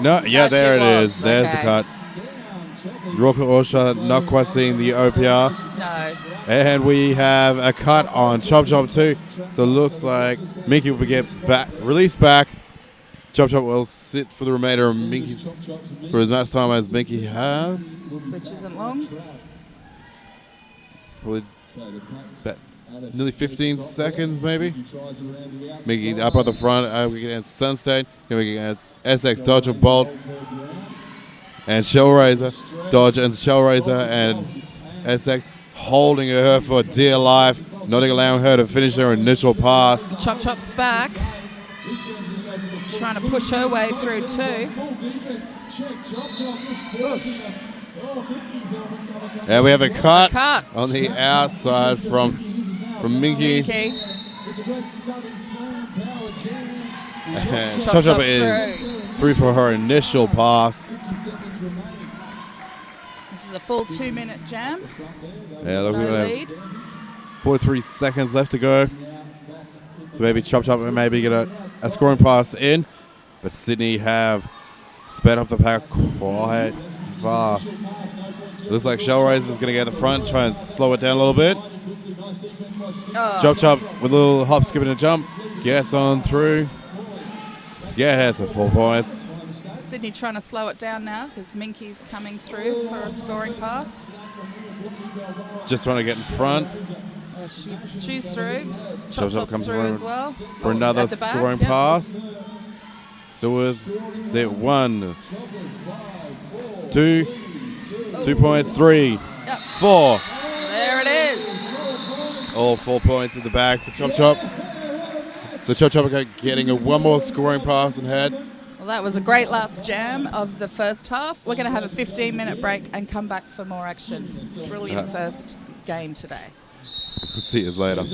No, yeah, No, there she it was. is. There's the Okay. cut. Rocket Osha not quite seeing the OPR. No. And we have a cut on Chop Chop too. So it looks like Minky will get released back. Chop Chop will sit for the remainder of Minky's, for as much time as Minky has. Which isn't long. Probably about nearly 15 seconds maybe. Minky up on the front against Sunstate. Going against SX Dodger Bolt. And Shellraiser. Dodge and Shellraiser and SX holding her for dear life. Not allowing her to finish her initial pass. Chop Chop's back. Trying to push her way through too. And we have a cut, Cut. on the outside from Minky. Okay. And Chop Chop Chop Chop's is through. through for her initial pass. This is a full 2 minute jam. Yeah, look, we No have lead. 43 seconds left to go. So maybe Chop Chop and maybe get a scoring pass in. But Sydney have sped up the pack quite fast. Looks like Shellraiser is going to get at the front, try and slow it down a little bit. Chop Chop with a little hop, skip, and a jump. Gets on through. Yeah, it's a 4 points. Sydney trying to slow it down now because Minky's coming through for a scoring pass. Just trying to get in front. She's through. Chop Chop Chop Chop's comes through forward as well. for another At the back, scoring yep. pass. Still with the 1, 2, 2 points, 3, Yep. 4. There it is. All 4 points in the back for Chop Chop. So Chop Chop are getting one more scoring pass and head. Well, that was a great last jam of the first half. We're going to have a 15-minute break and come back for more action. Brilliant first game today. See you later.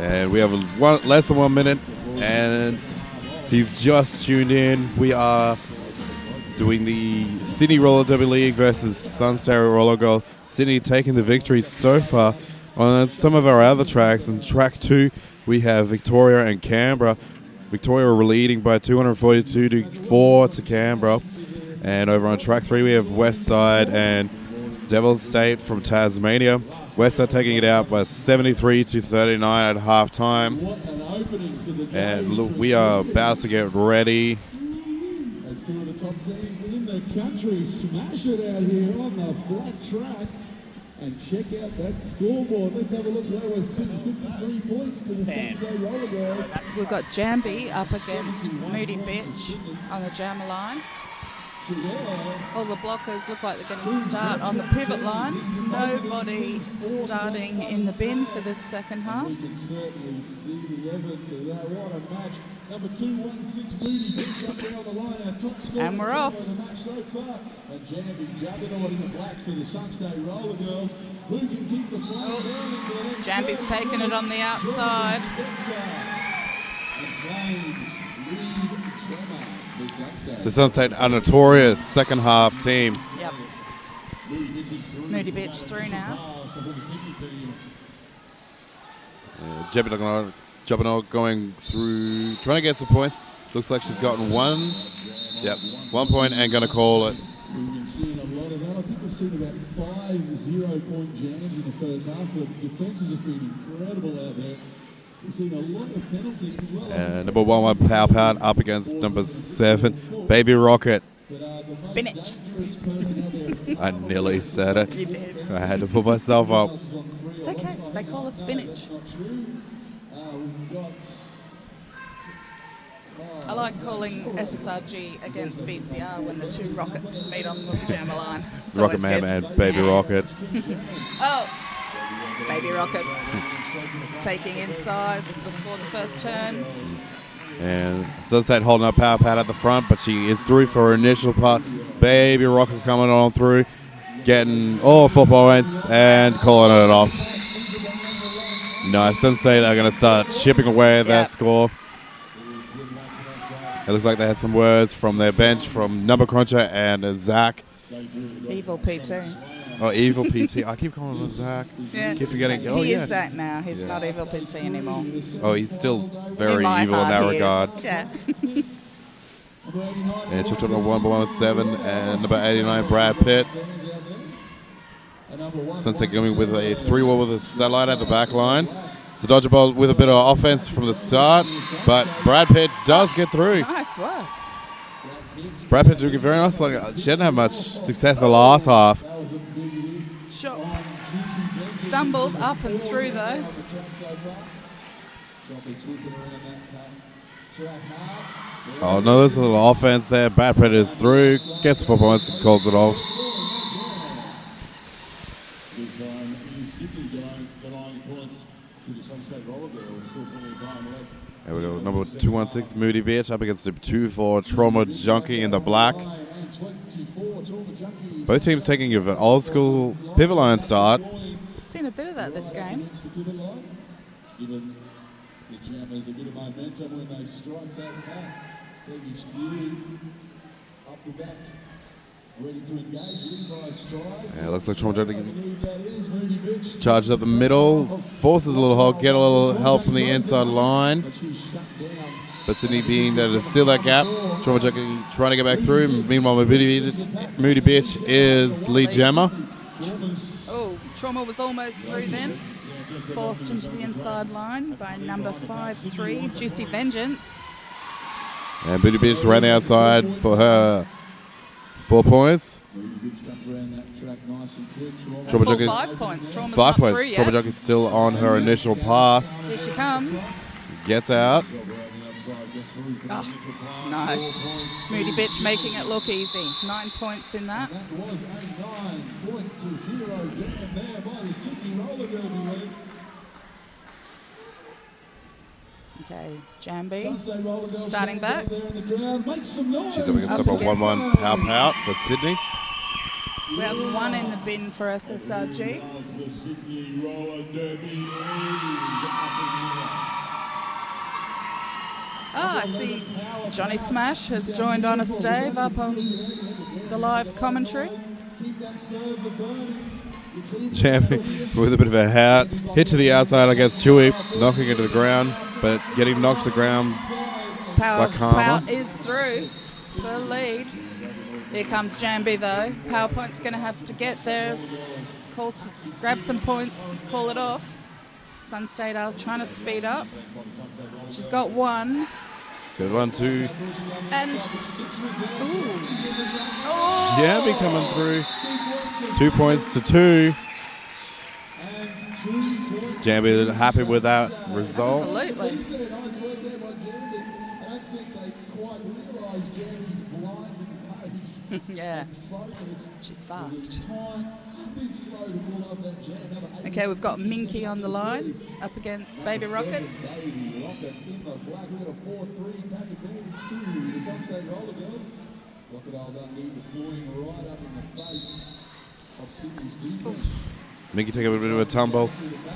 And we have less than 1 minute. And if you've just tuned in, we are doing the Sydney Roller Derby League versus Sunstate Roller Girls. Sydney taking the victory so far. On some of our other tracks, in track 2, we have Victoria and Canberra. Victoria were leading by 242 to 4 to Canberra. And over on track 3, we have Westside and Devil State from Tasmania. Westside taking it out by 73 to 39 at half time. And look, we are about to get ready. As two of the top teams in the country smash it out here on the flat track. And check out that scoreboard. Let's have a look where we're sitting. 53 points to the Sunstate Roller Girls. We've got Jambi up against Moody Bitch on the jammer line. All the blockers look like they're going to start on the pivot line. Nobody starting in the bin for this second half. You can certainly see the evidence of that. What a match. Number 216 Moody Bitch up there on the line. Our top scorer And we're off. the match so far. And Jambi Juggernaut in the black for the Sunstate Roller Girls. Who can keep the flame going into the next Jambi's round? taking it on the outside. And James lead Tremor for Sunstate. So Sunstate, a notorious second half team. Yep. Moody Bitch through now. Juggernaut going through, trying to get some point. Looks like she's gotten one. Yep, 1 point and going to call it. We've been seeing a lot of that. I think we've seen about 5 0-point jams in the first half. The defence has just been incredible out there. We've seen a lot of penalties as well. Number 1 Pow Pow up against number 7 Baby Rocket. Spinach. I nearly said it. You did. I had to put myself up. It's okay. They call us spinach. I like calling SSRG against BCR when the two rockets meet on the jammer line. It's Rocket always Man good. and Baby Rocket. Oh, Baby Rocket taking inside before the first turn. And Sunstate holding up Power Pad at the front, but she is through for her initial part. Baby Rocket coming on through, getting all 4 points and calling it off. No, Sunstate are going to start chipping away at that score. It looks like they had some words from their bench from Number Cruncher and Zach. Evil PT. Oh, Evil PT. I keep calling him Zach. Yeah. Keep forgetting. Oh, He yeah. is Zach now. He's not Evil PT anymore. Oh, he's still In very my evil in heart, that he is. regard. Yeah. And she'll turn on 1-7 and number 89 Brad Pitt. Sunset going with a 3-1 with a satellite at the back line. So dodge ball with a bit of offense from the start, but Brad Pitt does get through. Nice work. Brad Pitt doing it very nice. Like she didn't have much success in the last half. Shot. Stumbled up and through though. Oh no, there's a little offense there. Brad Pitt is through, gets 4 points and calls it off. There we go, number 216 Moody Bitch up against the 2-4 Trauma Junkie in the black. Both teams taking an old school pivot line start. Seen a bit of that this game. Given the Jammers a bit of momentum when they strike that back. Peggy Spew up the back. Ready to engage in by strides. Yeah, it looks like Trauma Junkie That is Moody Bitch. charges up the middle, forces a little hold, get a little help from the inside line. But she's shut down. But Sydney being there to seal that gap. Trauma Junkie trying to get back through. Meanwhile, Moody Bitch is lead jammer. Oh, Trauma was almost through then. Forced into the inside line by number 5-3, Juicy Vengeance. And Moody Bitch ran the outside for her 4 points. Trauma Full Junkie's 5 points. Trauma's 5 not points. through Trauma yet. Junkie's still on her initial pass. Here she comes. Gets out. Oh, nice. Moody Bitch making it look easy. 9 points in that. That was a 9-0 jam there by the Sydney Roller Derby League. Okay, Jambi. Sunstate Roller Girls Starting fans back. out there in the crowd, make some noise. She's up against number 1-1 Pow Pow for Sydney. We have one in the bin for SSRG. The Sydney Roller Derby League up in here. Ah, I see Johnny Smash has joined Honest Dave up on the live commentary. Keep that server burning. Jamie with a bit of a hit to the outside against Chewy, knocking it to the ground, but getting knocked to the ground. Power is through for lead. Here comes Jambi though. PowerPoint's going to have to get there, grab some points, call it off. Sunstate are trying to speed up. She's got one. Good one, two. And, Jambi coming through. 2 points to 2. Jambi happy with that result. Absolutely. Nice work there by Jambi. I don't think they quite realise Jambi's blinding pace. Yeah, Focus. she's fast. Tight, a bit slow to pull off that jam. Okay, we've got Minky on the line up against Baby Rocket. Baby Rocket in the black. We've got a 4-3 pack advantage to the Sunstate Roller Girls. Crocodile Dundee deploying right up in the face of Sydney's defence. Mickey took a bit of a tumble,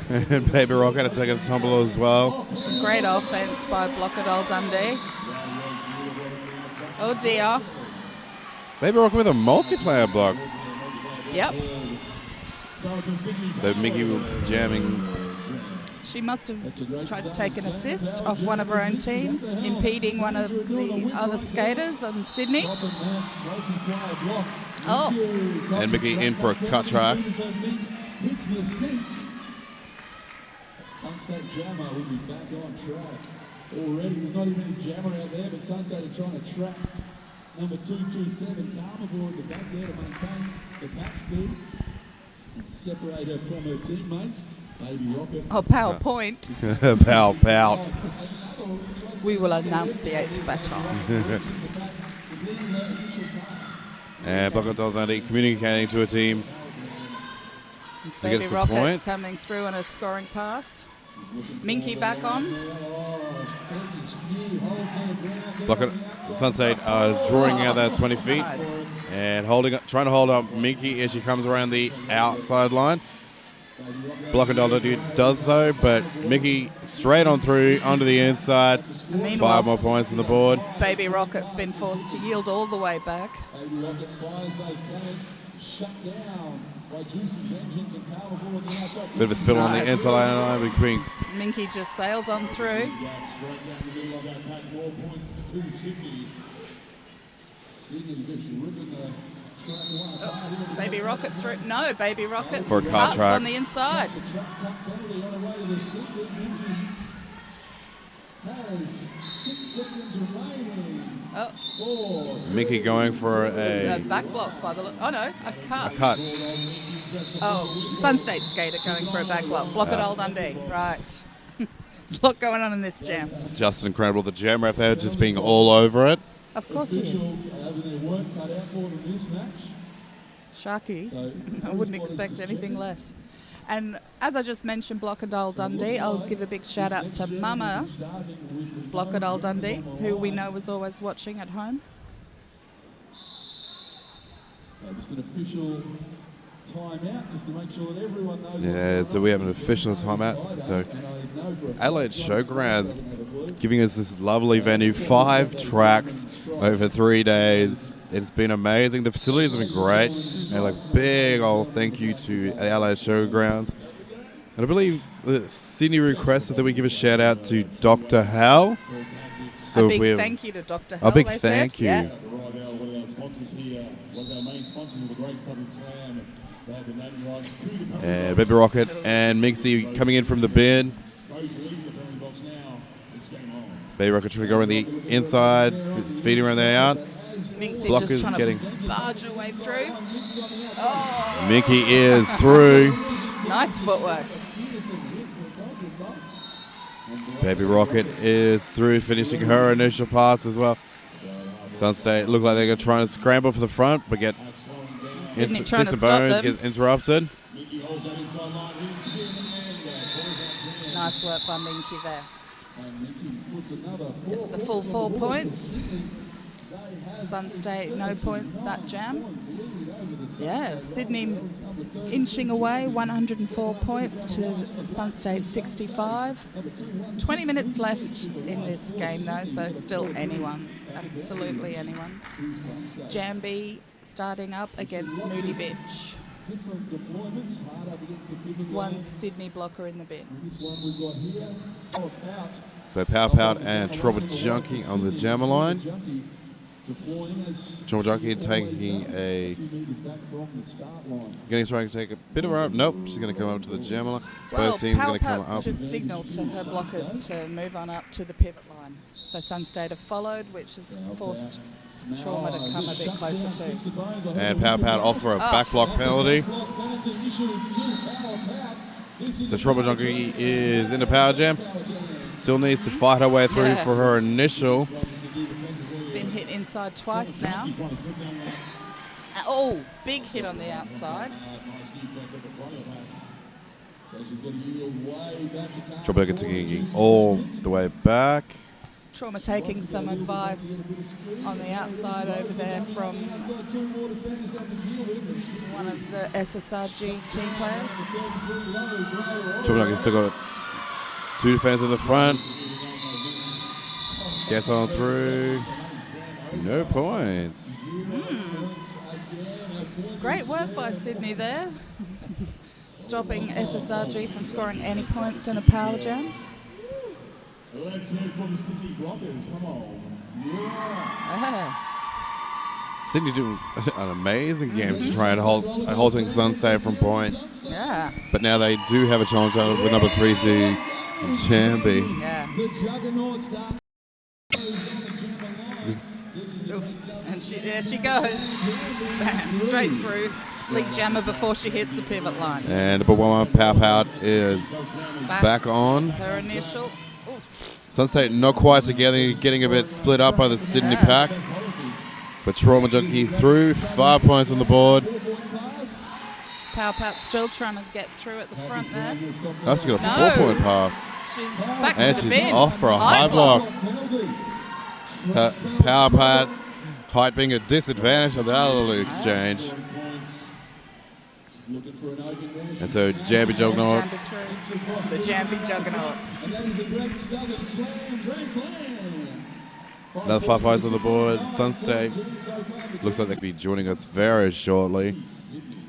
and Baby Rocket had taken a tumble as well. Some great offense by Blockadol Dundee. Oh dear. Baby Rocket with a multiplayer block. Yep. So Mickey jamming. She must have tried to take an assist off one of her own team, impeding one of the other skaters on Sydney. Oh. And Mickey in for a cut track. Hits the seat. Sunstate Jammer will be back on track already. There's not even any jammer out there, but Sunstate are trying to trap number 227 Carnivore at the back there to maintain the pack speed and separate her from her teammates. Baby Rocket. Oh, PowerPoint. Pout. We will enunciate better. And Blockadol Dundee communicating to a team to Baby get some Rocket points. coming through on a scoring pass. Minky back on. Sunstate drawing out that 20 feet Nice. and trying to hold up Minky as she comes around the outside line. Blockadol does so, but Mickey straight on through onto the inside. Meanwhile, 5 more points on the board. Baby Rocket's been forced to yield all the way back. Baby Rocket fires those cannons, shut down by Juicy Vengeance and Carnivore on the outside. Bit of a spill on the inside line between. Minky just sails on through. Straight down the middle of that pack, more points to Sydney. Sydney just ripping the track one apart. Baby Rocket through. No, Baby Rocket For a cut cuts track. on the inside. The track cut penalty on the way to the Sydney. Minky has 6 seconds remaining. Oh, 4. Mickey going for a a back block by the look. Oh no, a cut. cut. Oh, Sunstate skater going for a back block. Blockadol Dundee. Right. There's a lot going on in this jam. Just incredible. The jam ref there just being all over it. Of course he is. Officials having their work cut out for them this match. Sharky. So, I wouldn't expect anything less. And as I just mentioned, Blockadol Dundee, I'll give a big shout out to Mama Blockadol Dundee, who we know was always watching at home. Just an official timeout, just to make sure that everyone knows. Yeah, so we have an official timeout. So Adelaide Showgrounds giving us this lovely venue, 5 tracks over 3 days. It's been amazing. The facilities have been great. And like big old thank you to Adelaide Showgrounds. And I believe Sydney requested that we give a shout out to Dr. Hal. So a big thank you to Dr. Hell. A big they thank said. you. Yeah. One of our sponsors here, one of our main sponsors of the Great Southern Slam. They have the naming rights to the penalty And Baby Rocket and Mixie coming in from the bin. box. Those leaving the penalty box now. It's game on. Baby Rocket trying to go on the inside, feeding around there out. Minxie Blockers just trying getting- to barge her way through. Mickey is through. Nice footwork. Baby Rocket is through, finishing her initial pass as well. Sunstate look like they're going to try and scramble for the front, but get Sydney trying Six to and stop Bones them. gets interrupted. Mickey holds that inside line. He's in and Nice work by Minky there. And Mickey puts another 4 Gets the full points on 4 the board for points. Sydney. Sun State, no points that jam. Yeah, Sydney inching away, 104 points to Sun State 65. 20 minutes left in this game though, so still anyone's, absolutely anyone's. Jambi starting up against Moody Bitch. Different deployments, hard up against the pivot One line. Sydney blocker in the bin. This one we've got here. Power Pout. So Pow Pow and Trouble Junkie on the jammer line. Junkie deploying as Trouble Junkie taking a... 2 meters back from the start line. Getting trying to take a bit of a run. Nope, she's going to come up to the jammer line. Well, Both teams are Power going to come Pout's up. just signalled to her blockers to move on up to the pivot line. So Sun State have followed, which has forced Trauma to come a bit closer too. And Pow Pow offer a back block penalty. So Trouble Junkie is in the power jam. Still needs to fight her way through for her initial. Been hit inside twice now. Oh, big hit on the outside. Trouble Junkie taking all the way back. Trauma taking some advice on the outside over there from one of the SSRG team players. Trouble Junkie still got 2 defenders in the front. Gets on through. No points. Great work by Sydney there. Stopping SSRG from scoring any points in a power jam. Let's hear from the Sydney Blockers. Come on. Yeah. Sydney doing an amazing game to try and holding Sun State from points. Yeah. But now they do have a challenge with number 3 to Jambi. Yeah. The Juggernaut start. Oof. And there she goes. Bam, straight through. Lead jammer before she hits the pivot line. And number 1 Pow Pow is back on. Her initial. Sun State not quite together, getting a bit split up by the Sydney pack. But Trauma Junkie through, 5 points on the board. Power Pat still trying to get through at the front there. Oh, she got a No. 4-point pass. She's back And to the she's bin. off for a high block. Power Pat's height being a disadvantage of the other exchange. And so Jambi Juggernaut. Jambi through. The Jambi Juggernaut. And that is a great southern slam, grand slam. Another 5 points on the board. Sun State looks like they'll be joining us very shortly.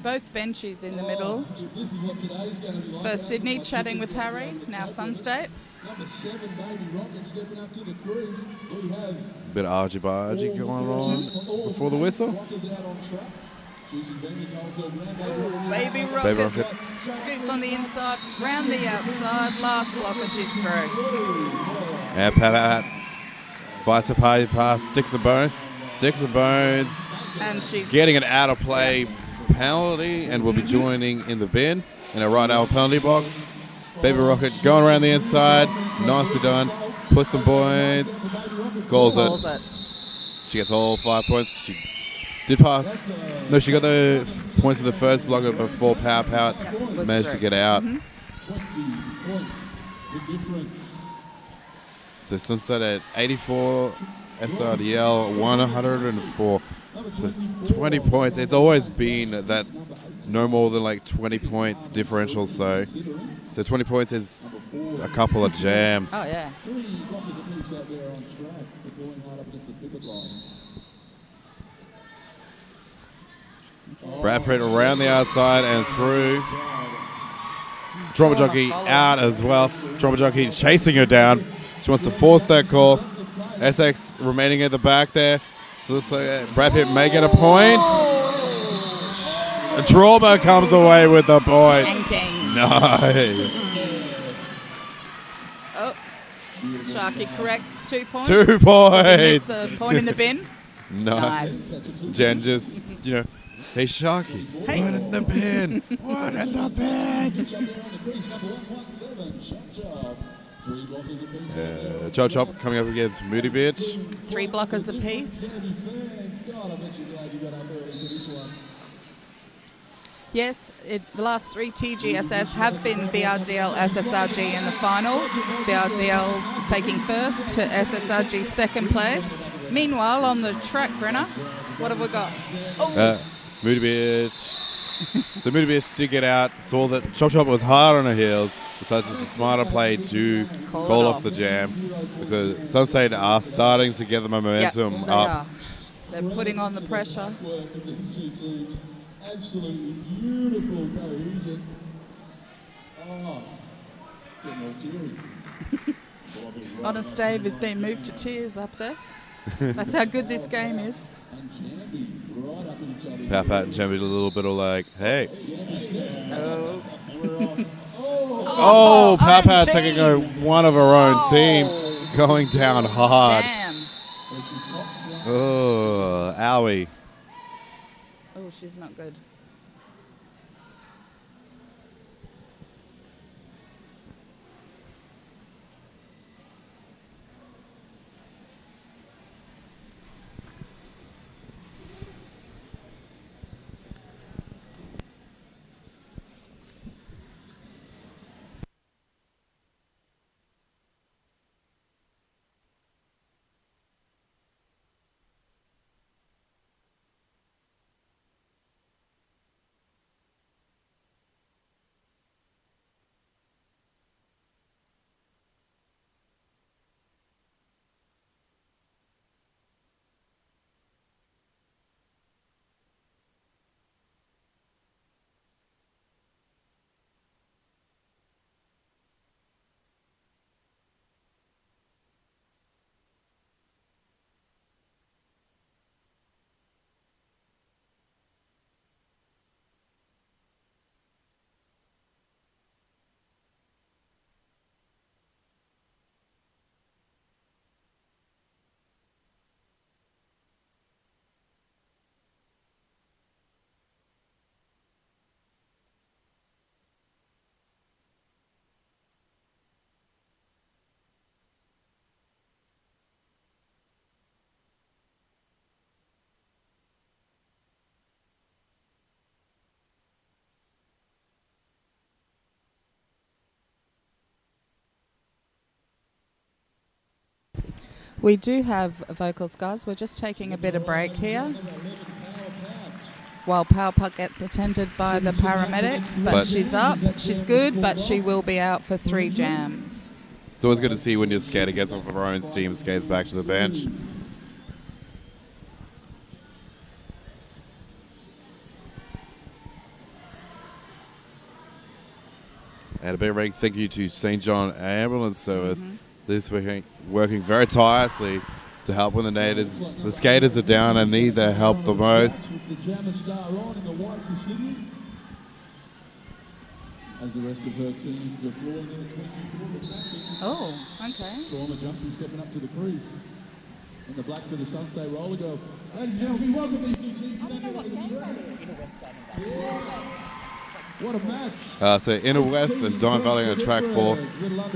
Both benches in the middle. First Sydney chatting with Harry, now Sun State. Number 7, Baby Rocket, stepping up to the crease. We have Bit of argy-bargy going on before the whistle. Rockers out on track. Juicy Benny told her around Baby Baby Rocket Rocket. scoots on the inside, round the outside, last blocker she's through. And Pat fights a party pass, sticks a bones, And she's getting an out of play penalty, and will be joining in the bin in a right out penalty box. Baby Rocket going around the inside, nicely done. Put some points, goals balls it. it. She gets all 5 points. She did pass. No, she got the points in the first blocker before Pow Pow was managed to through. get out. 20 points, the difference. So Sunset at 84, SRDL 104. So it's 20 points. It's always been that no more than like 20 points differential. So 20 points is a couple of jams. Oh, yeah. 3 blockers apiece out there on track. They're going hard up against the pivot line. Brad Pitt around the outside and through. Trauma Junkie out as well. Trauma Junkie chasing her down. She wants to force that call. SX remaining at the back there. So looks like Brad Pitt may get a point. Trauma comes away with the point. Shanking. Nice. Oh, Sharky corrects 2 points. 2 Missed points. the point in the bin. Nice. Jen just, hey Sharky, Hey. what in the bin? What in the bin? Chop Chop coming up against Moody Bitch. 3 blockers apiece. Yes, the last 3 TGSS have been VRDL, SSRG in the final. VRDL taking first to SSRG second place. Meanwhile, on the track, Brenner, what have we got? Oh, Moody Bitch. So Moody Bitch did get out, saw that Chop Chop was hard on her heels, decides it's a smarter play to call off the jam because Sunstate are starting to get the momentum yep, they up. are. They're putting on the pressure. Work of these two teams. Absolutely beautiful cohesion. Oh, getting all teary. Honest Dave has been moved to tears up there. That's how good this game is. And Jambi right up in each other. Pat Pat and Jamie a little bit of like, hey. Oh, Oh, Pat Pat own taking team. one of her own team, going down hard. Damn. So she pops one. Oh, owie. Oh, she's not good. We do have vocals, guys. We're just taking a bit of break here while Power Puck gets attended by the paramedics. But she's up, she's good, but she will be out for 3 jams. It's always good to see when your skater gets off of her own steam, skates back to the bench. And a big break thank you to St. John Ambulance Service. This week working very tirelessly to help when the skaters are down and need their help the most. The jammer star on in the white for Sydney. As the rest of her team deploying in a 24. Oh, okay. Trauma Junkie stepping up to the crease. In the black for the Sunstate Roller Girls. Ladies and gentlemen, we welcome these two teams. What a match. So Inner West and Don Valley on track 4.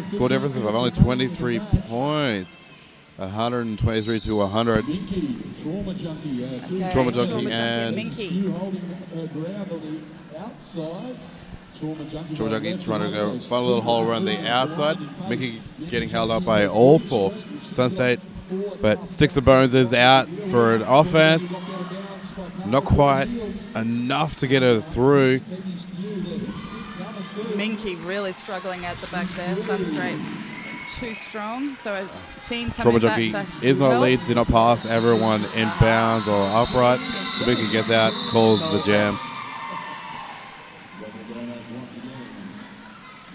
Score difference of only 23 points. 123 to 100. Trauma Junkie. Okay. Trauma Junkie and Minky. Holding her ground on the outside. Trauma Junkie trying to go find a little hole around the outside. Mickey getting held up by all 4. Sunstate, but Sticks and Bones is out for an offense. Not quite enough to get her through. Minky really struggling at the back there. Sunstraight too strong. So a team Trauma coming back Junkie to is not help. lead, did not pass everyone in bounds or upright. So Mickey gets out, calls the jam.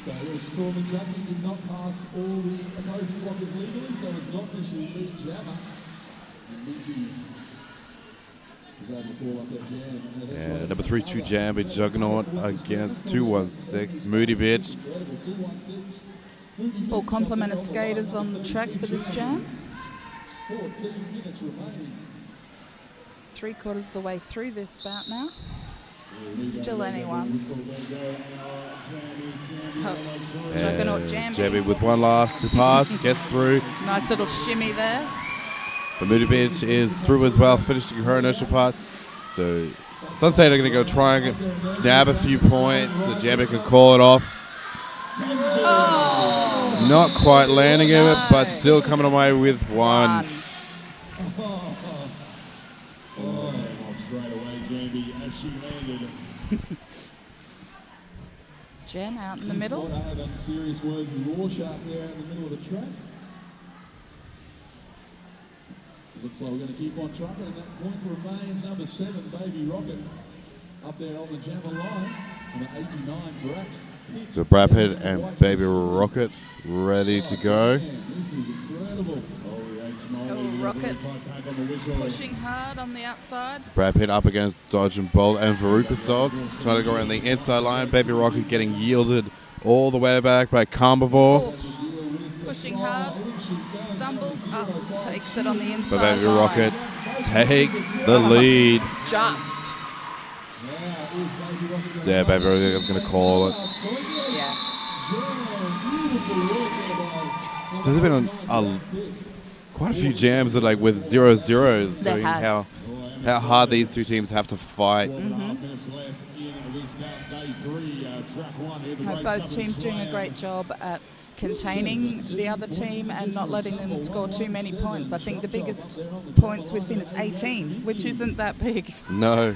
So Trauma Junkie did not pass all the opposing blockers legally, so it's not initially lead jammer. And Minky was able to call up that jam. Yeah, number 3-2 Jambi Juggernaut against 2-1-6 Moody Bitch. Full complement of skaters on the track for this jam. 14 minutes remaining. 3/4 of the way through this bout now. Still anyone's. Oh, Juggernaut Jambi. Jambi with one last to pass, gets through. Nice little shimmy there. The Moody Bitch is through as well, finishing her initial part. So Sunstate are going to go try and nab a few points. So Jambi can call it off. Oh, Not quite landing it, but still coming away with one. Jen out in the middle. I had on serious words with Rorschach there in the middle of the track. Looks like we're going to keep on trucking, and that point remains number 7, Baby Rocket, up there on the jammer line. Number 89, Brad Pitt. So Brad Pitt and Baby Rocket ready to go. Man, this is incredible. Oh, Rocket pushing hard on the outside. Brad Pitt up against Dodge and Bolt and Varukasov, trying to go around the inside line. Baby Rocket getting yielded all the way back by Carnivore. Oh, pushing hard, stumbles up, takes it on the inside But Baby line. Rocket takes the lead. Just. Yeah, Baby Rocket is going to call it. Yeah. So there's been quite a few jams that like with 0-0, There showing has. how hard these two teams have to fight. Both teams doing a great job at containing the other team and not letting them score too many points. I think the biggest points we've seen is 18, which isn't that big, No,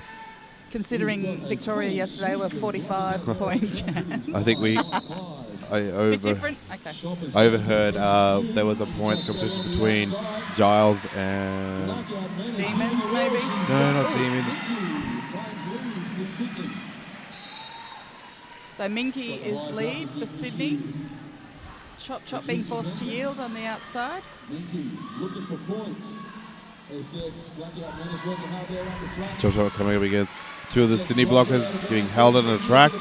considering Victoria yesterday were 45-point jams. I think Bit I different? Okay. overheard there was a points competition between Giles and Demons, maybe? no, not Demons. So Minky is lead for Sydney. Chop Chop being forced to yield on the outside. Minky looking for points. SX, Blackout Menace working hard there up the front. Chop Chop coming up against two of the Sydney blockers, getting held on the track.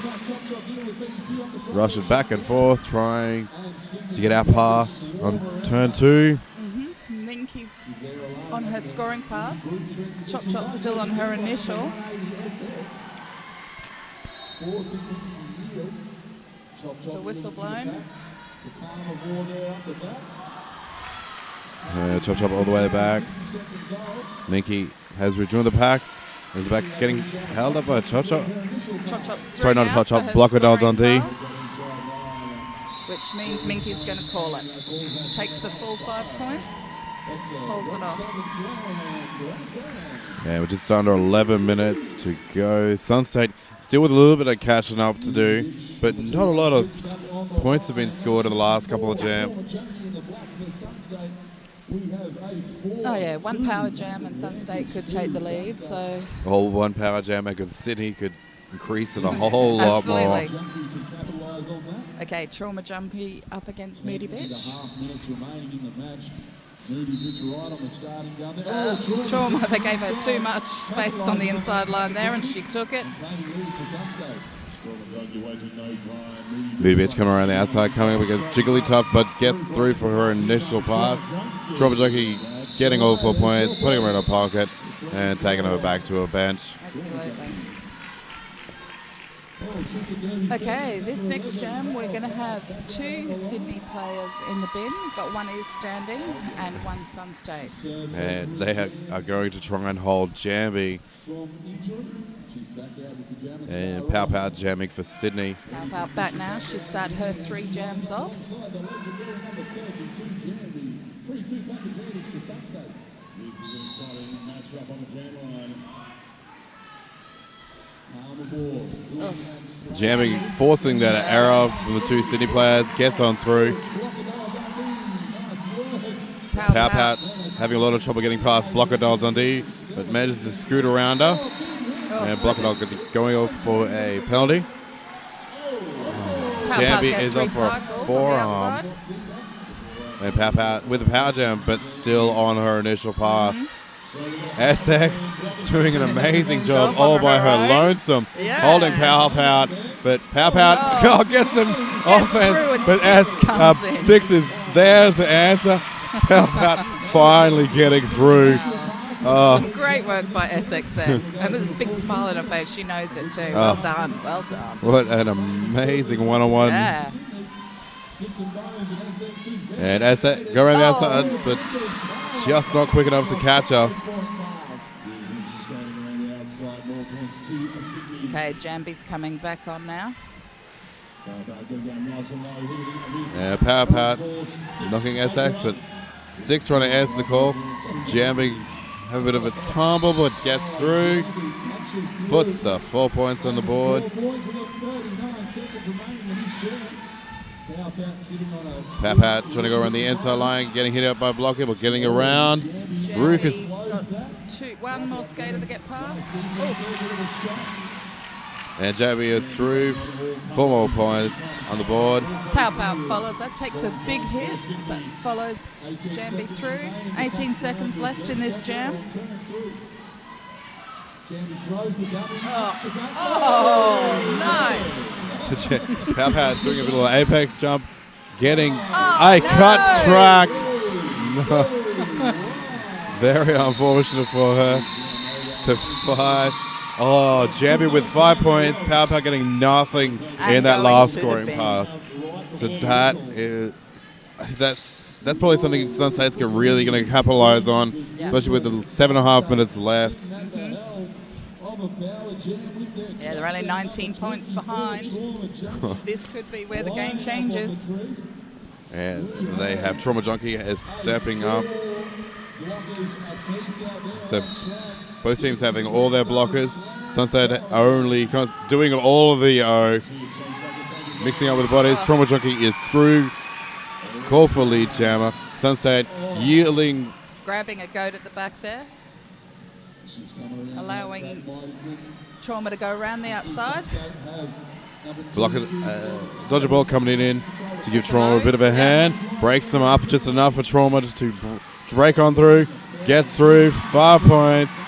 Rushing back and forth, trying to get out past on turn 2. Minky on her scoring pass. Chop Chop still on her initial. So whistle blown. Chop Chop all the way back. Minky has rejoined the pack. Is back getting held up by Chop Chop. Chop Chop's Sorry, not Chop Chop. Blocker Doll Dundee. Which means Minky's going to call it. Takes the full 5 points. Holds it off. Yeah, we're just under 11 minutes to go. Sun State still with a little bit of catching up to do, but not a lot of points have been scored in the last couple of jams. Oh yeah, one power jam and Sun State could take the lead, so... A whole one power jam against Sydney could increase it a whole lot more. Absolutely. Okay, Trauma Jumpy up against Moody Bitch. Trauma, they gave her too much space on the inside line there and she took it. Moody Bitch coming around the outside, coming up against Jigglytuff, but gets through for her initial pass. Trauma Junkie getting all 4 points, putting her in her pocket, and taking her back to her bench. Absolutely. Okay, this next jam we're going to have 2 Sydney players in the bin, but one is standing and one Sun State. And they are going to try and hold Jambi. And Pow Pow jamming for Sydney. How about back now? She's sat her 3 jams off. Jamming, forcing that error from the 2 Sydney players, gets on through. Pow Pow having a lot of trouble getting past Blocker Doll Dundee, but manages to scoot around her. And Blocker Doll going off for a penalty. Jambi is up for forearms. And Pow Pow with a power jam, but still on her initial pass. SX doing an amazing job all by her lonesome, holding Pow Pow, but Pow Pow gets some offense, but Sticks is there to answer. Pow Pow finally getting through. Some great work by SX there. And there's a big smile on her face. She knows it too. Well done. Well done. What an amazing one-on-one. Yeah. And SX go around the outside, but just not quick enough to catch her. Okay, Jambi's coming back on now. Yeah, Power Pat knocking SX, but Sticks trying to answer the call. Jambi Have a bit of a tumble, but gets through. Puts the 4 points on the board. 4 points, we've got 39 seconds remaining in this jam. Powerpat sitting on a... Papat trying to go around the inside line, getting hit out by blocker, but getting around. Rook is... One more skater to get past. And Jambi is through. 4 more points on the board. Powerpat follows that, takes a big hit, but follows Jambi through. 18 seconds left in this jam. Oh, nice. Powerpat doing a little apex jump, getting a cut track. No. Very unfortunate for her. So 5. Oh, Jambi with 5 points. Powerpat getting nothing in that last scoring pass. So that is that's probably something Sunstate's really going to capitalize on, especially with the 7.5 minutes left. Yeah, they're only 19 points behind. This could be where the game changes. And they have Trauma Junkie is stepping up. So both teams having all their blockers. Sunstate only doing all of the mixing up with the bodies. Trauma Junkie is through. Call for lead jammer. Sunstate yielding. Grabbing a goat at the back there. Allowing Trauma to go around the outside. Blocker, dodger ball coming in to give Trauma a bit of a hand. Breaks them up just enough for Trauma just to break on through. Gets through. 5 points.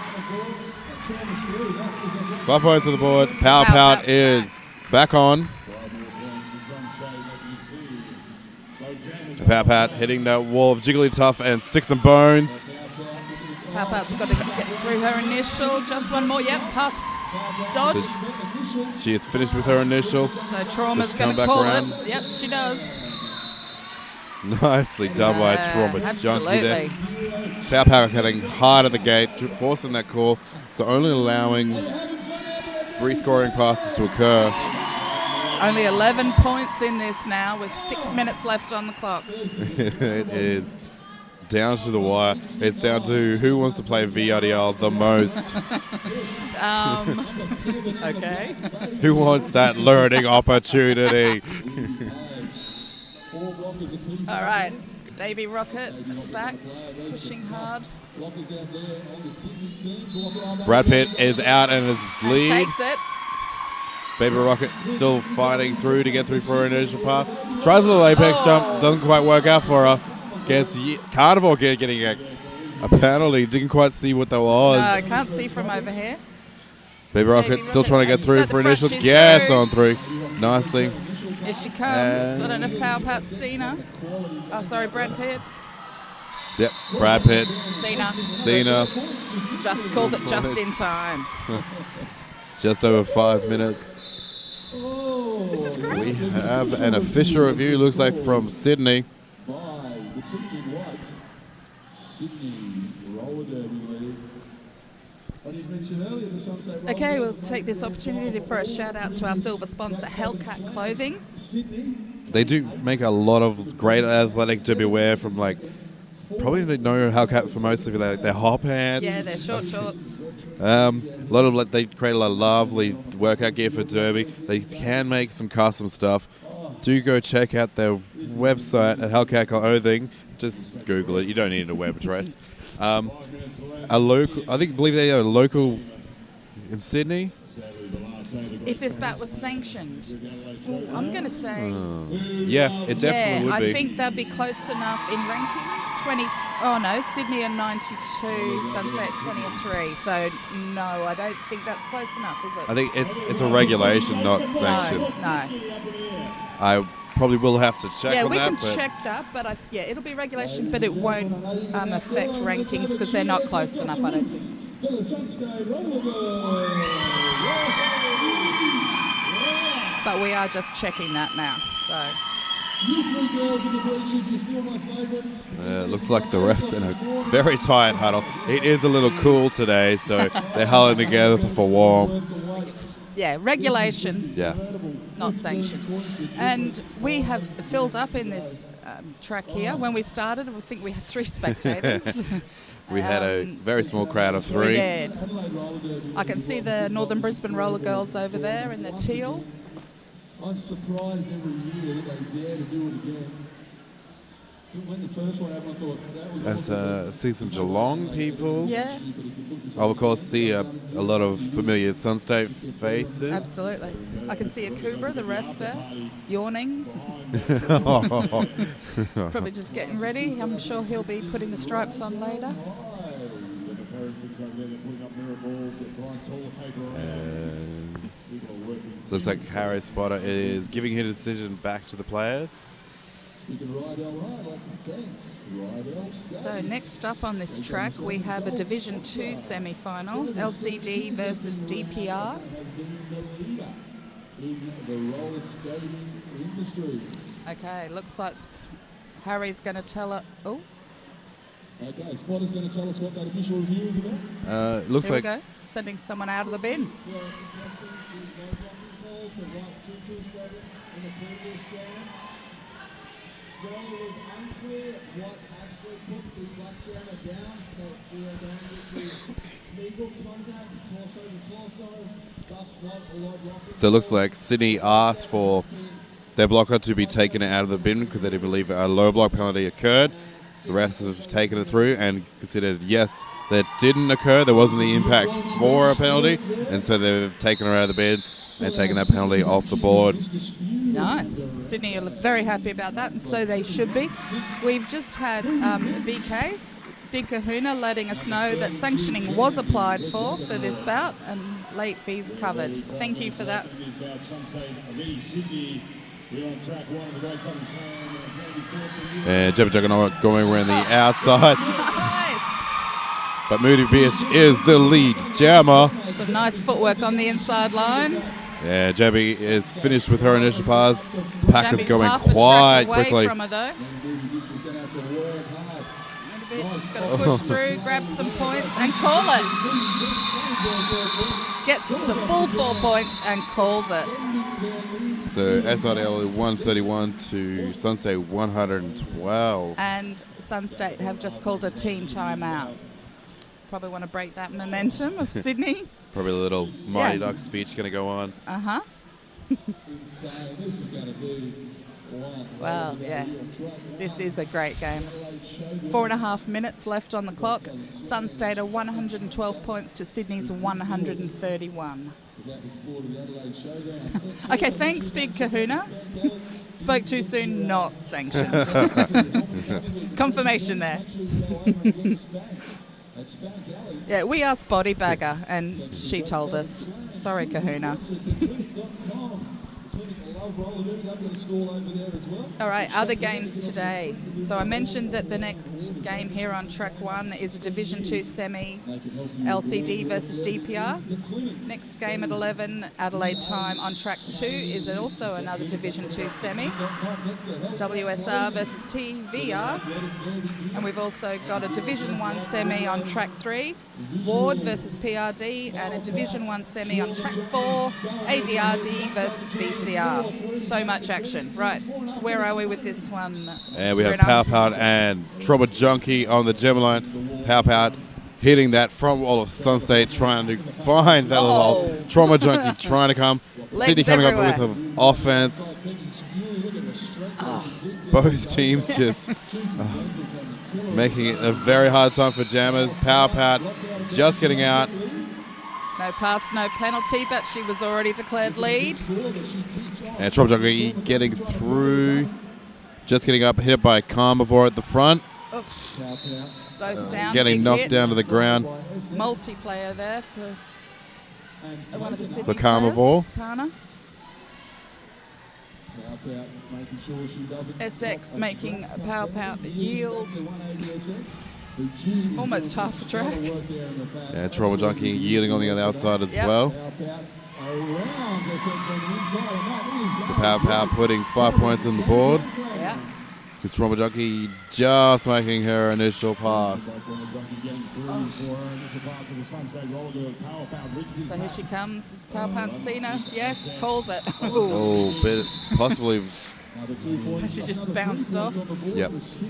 5 points on the board. Powerpat is back on. Powerpat hitting that wall of Jigglytuff and Sticks and Bones. Powerpat's got to get through her initial. Just one more. Yep, pass. Dodge. So she is finished with her initial. So Trauma's going to call it. Yep, she does. Nicely done by Trauma absolutely. Junkie there. Powerpat heading hard at the gate, forcing that call. So only allowing 3 scoring passes to occur. Only 11 points in this now with 6 minutes left on the clock. It is down to the wire. It's down to who wants to play VRDL the most. Okay. Who wants that learning opportunity? All right. Davey Rocket back, pushing hard. Brad Pitt is out and is lead. Takes it. Baby Rocket still fighting through to get through for an initial pass. Tries a little apex jump, doesn't quite work out for her. Gets Carnivore getting a penalty. Didn't quite see what that was. No, I can't see from over here. Baby Rocket still trying to get through for initial. She's Gets through. on through. Nicely. Here she comes. I don't know if Powerpat's seen her. Oh, sorry, Brad Pitt. Yep, Brad Pitt. Cena. Just calls it just in time. Just over 5 minutes. This is great. We have an official review, looks like from Sydney. Okay, we'll take this opportunity for a shout out to our silver sponsor, Hellcat Clothing. They do make a lot of great athletic to beware from, like, probably know Hellcat for most of their hot pants. Yeah, their short shorts. A lot of they create a lot of lovely workout gear for Derby. They can make some custom stuff. Do go check out their website at Hellcat Clothing. Just Google it. You don't need a web address. A local, believe they are local in Sydney. If this bat was sanctioned, I'm going to say... Yeah, it definitely would be. I think they'd be close enough in rankings. Sydney are 92, Sunstate 23. So, no, I don't think that's close enough, is it? I think it's a regulation, not sanctioned. No. I probably will have to check on that. Yeah, we can check that, but it'll be regulation, but it won't affect rankings because they're not close enough, I don't think. But we are just checking that now, so... Looks like the refs in a very tight huddle. It is a little cool today, so they're huddling together for warmth. Yeah, regulation. Yeah. Not sanctioned. And we have filled up in this track here. When we started, I think we had 3 spectators. We had a very small crowd of 3. We did. I can see the Northern Brisbane Roller Girls over there in the teal. I'm surprised every year that they dare to do it again. When the first one happened, I thought that was Let's see some Geelong people. Yeah, I'll of course see a lot of familiar Sunstate faces. absolutely. I can see a Kubra, the ref there, yawning. Probably just getting ready. I'm sure he'll be putting the stripes on later. And so it looks like Harry Spotter is giving his decision back to the players. So next up on this track, we have a Division 2 semi-final, LCD versus DPR. Okay, looks like Harry's going to tell her. Oh. Okay, Spotter's going to tell us what that official review is about. Looks Here like we go, sending someone out of the bin. Yeah, contesting the no blocking call to right 227 in the previous jam. While it was unclear what actually put the black jammer down, but we are going with the legal contact, torso to torso, thus not a low blocking. So it looks like Sydney asked for their blocker to be taken out of the bin because they didn't believe a low block penalty occurred. The refs have taken it through and considered, yes, that didn't occur. There wasn't the impact for a penalty, and so they've taken her out of the bin and taken that penalty off the board. Nice. Sydney are very happy about that, and so they should be. We've just had BK, Big Kahuna, letting us know that sanctioning was applied for this bout and late fees covered. Thank you for that. And Jebba Juggernaut going around the outside. Nice. But Moody Bitch is the lead jammer. Some nice footwork on the inside line. Yeah, Jebby is finished with her initial pass. The pack is Jamie's going half a track quite away quickly. from her, though. She's got to push through, grab some points, and call it. Gets the full 4 points and calls it. So SRDL 131 to Sunstate 112. And Sunstate have just called a team timeout. Probably want to break that momentum of Sydney. Probably a little Mighty Ducks speech going to go on. Uh-huh. Well, yeah, this is a great game. 4.5 minutes left on the clock. Sunstate are 112 points to Sydney's 131. Okay, thanks, Big Kahuna. Spoke too soon, not sanctioned. Confirmation there. Yeah, we asked Body Bagger and she told us. Sorry, Kahuna. All right, other games today. So I mentioned that the next game here on track 1 is a Division 2 semi, LCD versus DPR. Next game at 11 Adelaide time on track 2 is also another Division 2 semi, WSR versus TVR. And we've also got a Division 1 semi on track 3, Ward versus PRD, and a Division 1 semi on track 4, ADRD versus BCR. So much action. Right, where are we with this one? And we have Pow Pow and Trauma Junkie on the gem line. Pow Pow hitting that front wall of Sunstate, trying to find that little hole. Trauma Junkie trying to come. Legs Sydney coming everywhere. up with an offense. Both teams just making it a very hard time for jammers. Pow Pow just getting out. No pass, no penalty, but she was already declared lead. And Trauma Junkie getting through. Just getting up, hit by Carnivore at the front. Both down. Getting big knocked hit. down to the ground. Multiplayer there for one of the Sydney For Carnivore. players, Kana. SX making Pow Pow yield. Almost half a track. Yeah, Trauma Junkie yielding on the other outside as Yep. well. So Pow Pow putting 5 points on the board. Yeah. Because Trauma Junkie just making her initial pass. So here she comes. Is Pow Pow Cena? Yes, calls it. Ooh. Oh, bit possibly. She just bounced off. Yep. Is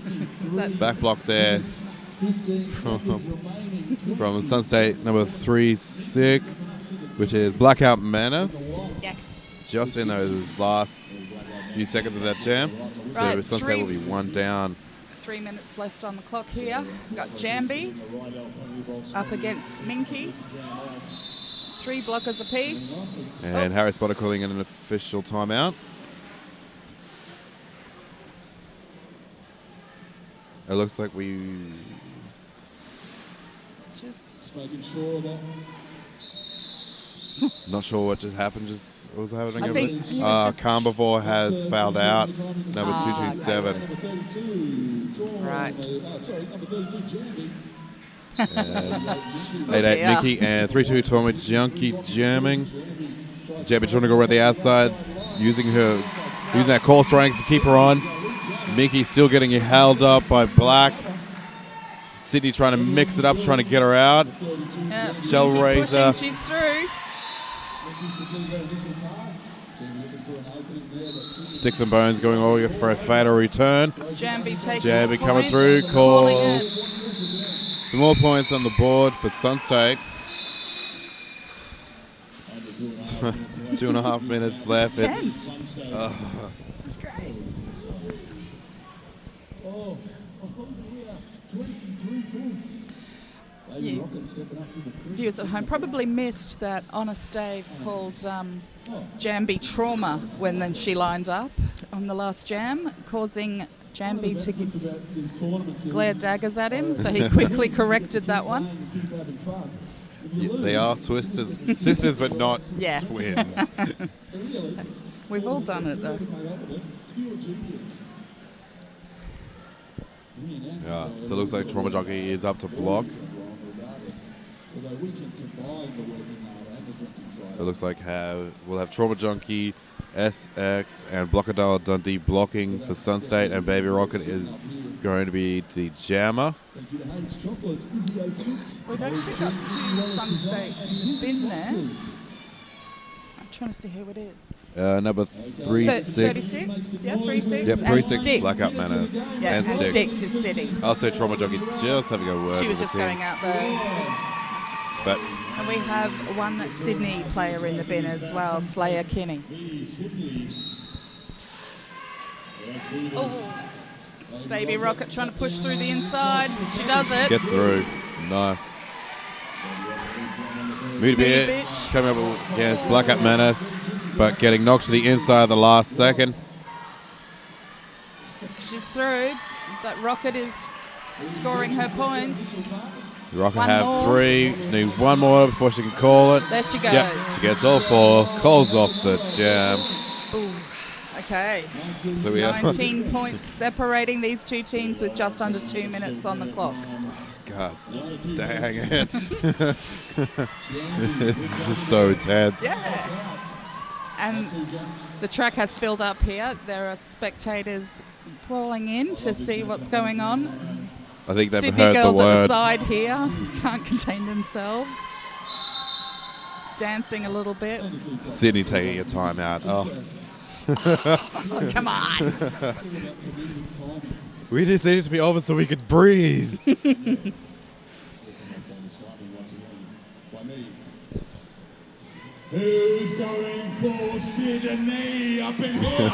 that Back block there. 15 seconds remaining. From Sun State, number 3-6, which is Blackout Menace. Yes. Just in those last few seconds of that jam. So Right, Sun State will be one down. 3 minutes left on the clock here. We've got Jambi up against Minky. 3 blockers apiece. And Harry Spotter calling in an official timeout. It looks like we... Just Making sure that Not sure what just happened. What was happening I over think there? he was just- Carnivore has fouled out. Number 227. number 32, Trauma. Right. Number 32, Jambi. 8-8 dear. Nikki and 3-2 Torma Junkie jamming. Jamie trying to go around the outside, using that core strength to keep her on. Mickey still getting held up by Black. Sydney trying to mix it up, trying to get her out. Shell Minky Razor. pushing, she's through. Sticks and Bones going all for a fatal return. Jambi taking Jambi coming points, through, calling calls. it. Some more points on the board for Sun State. 2.5 minutes left. Tense. This is great. Oh, yeah. 23 points. Baby Yeah. Rocket stepping up to the crease. Viewers at home probably missed that Honest Dave called Jambi trauma when then she lined up on the last jam, causing Jambi to Benefits about these tournaments is glare daggers at him, so he quickly corrected that one. keep having fun. If you lose, They are sisters, but not Yeah. twins. so really, We've all done it though. whoever came up with it, it's pure genius. Yeah, so it looks like Trauma Jockey is up to block. Regardless, although we can combine the working hour and the drinking side. So it looks like we'll have Trauma Junkie, SX, and Blockadale Dundee blocking for Sun State, and Baby Rocket is going to be the jammer. Thank you to Hayes Chocolates, Physio Fit. We've actually got 2 Sun State in the bin there. I'm trying to see who it is. Number 3-6. 36? Yeah, 3-6. Yep, And 3-6 Sticks. Blackout Menace. Yeah, and Sticks. Sticks is sitting. Also, Trauma Jockey just having a word She was with just the team. going out there. But And we have one Sydney player in the bin as well, Slayer Kinney. Oh, Baby Rocket trying to push through the inside. She does it. gets through. Nice. Moody Moody Bitch Bitch. coming up against Blackout Menace, but getting knocked to the inside at the last second. She's through, but Rocket is scoring her points. Rocket One have more. 3. Need one more before she can call it. There she goes. Yep, she gets all 4. Calls off the jam. Ooh, okay. So we have 19 points separating these two teams with just under 2 minutes on the clock. God dang it. It's just so tense. Yeah. And the track has filled up here. There are spectators pouring in to see what's going on. I think they've Sydney heard the girls at the word. side here can't contain themselves. Dancing a little bit. Sydney taking a timeout. Oh, Oh, come on. we just needed to be over so we could breathe. Who's going for Sydney up in here?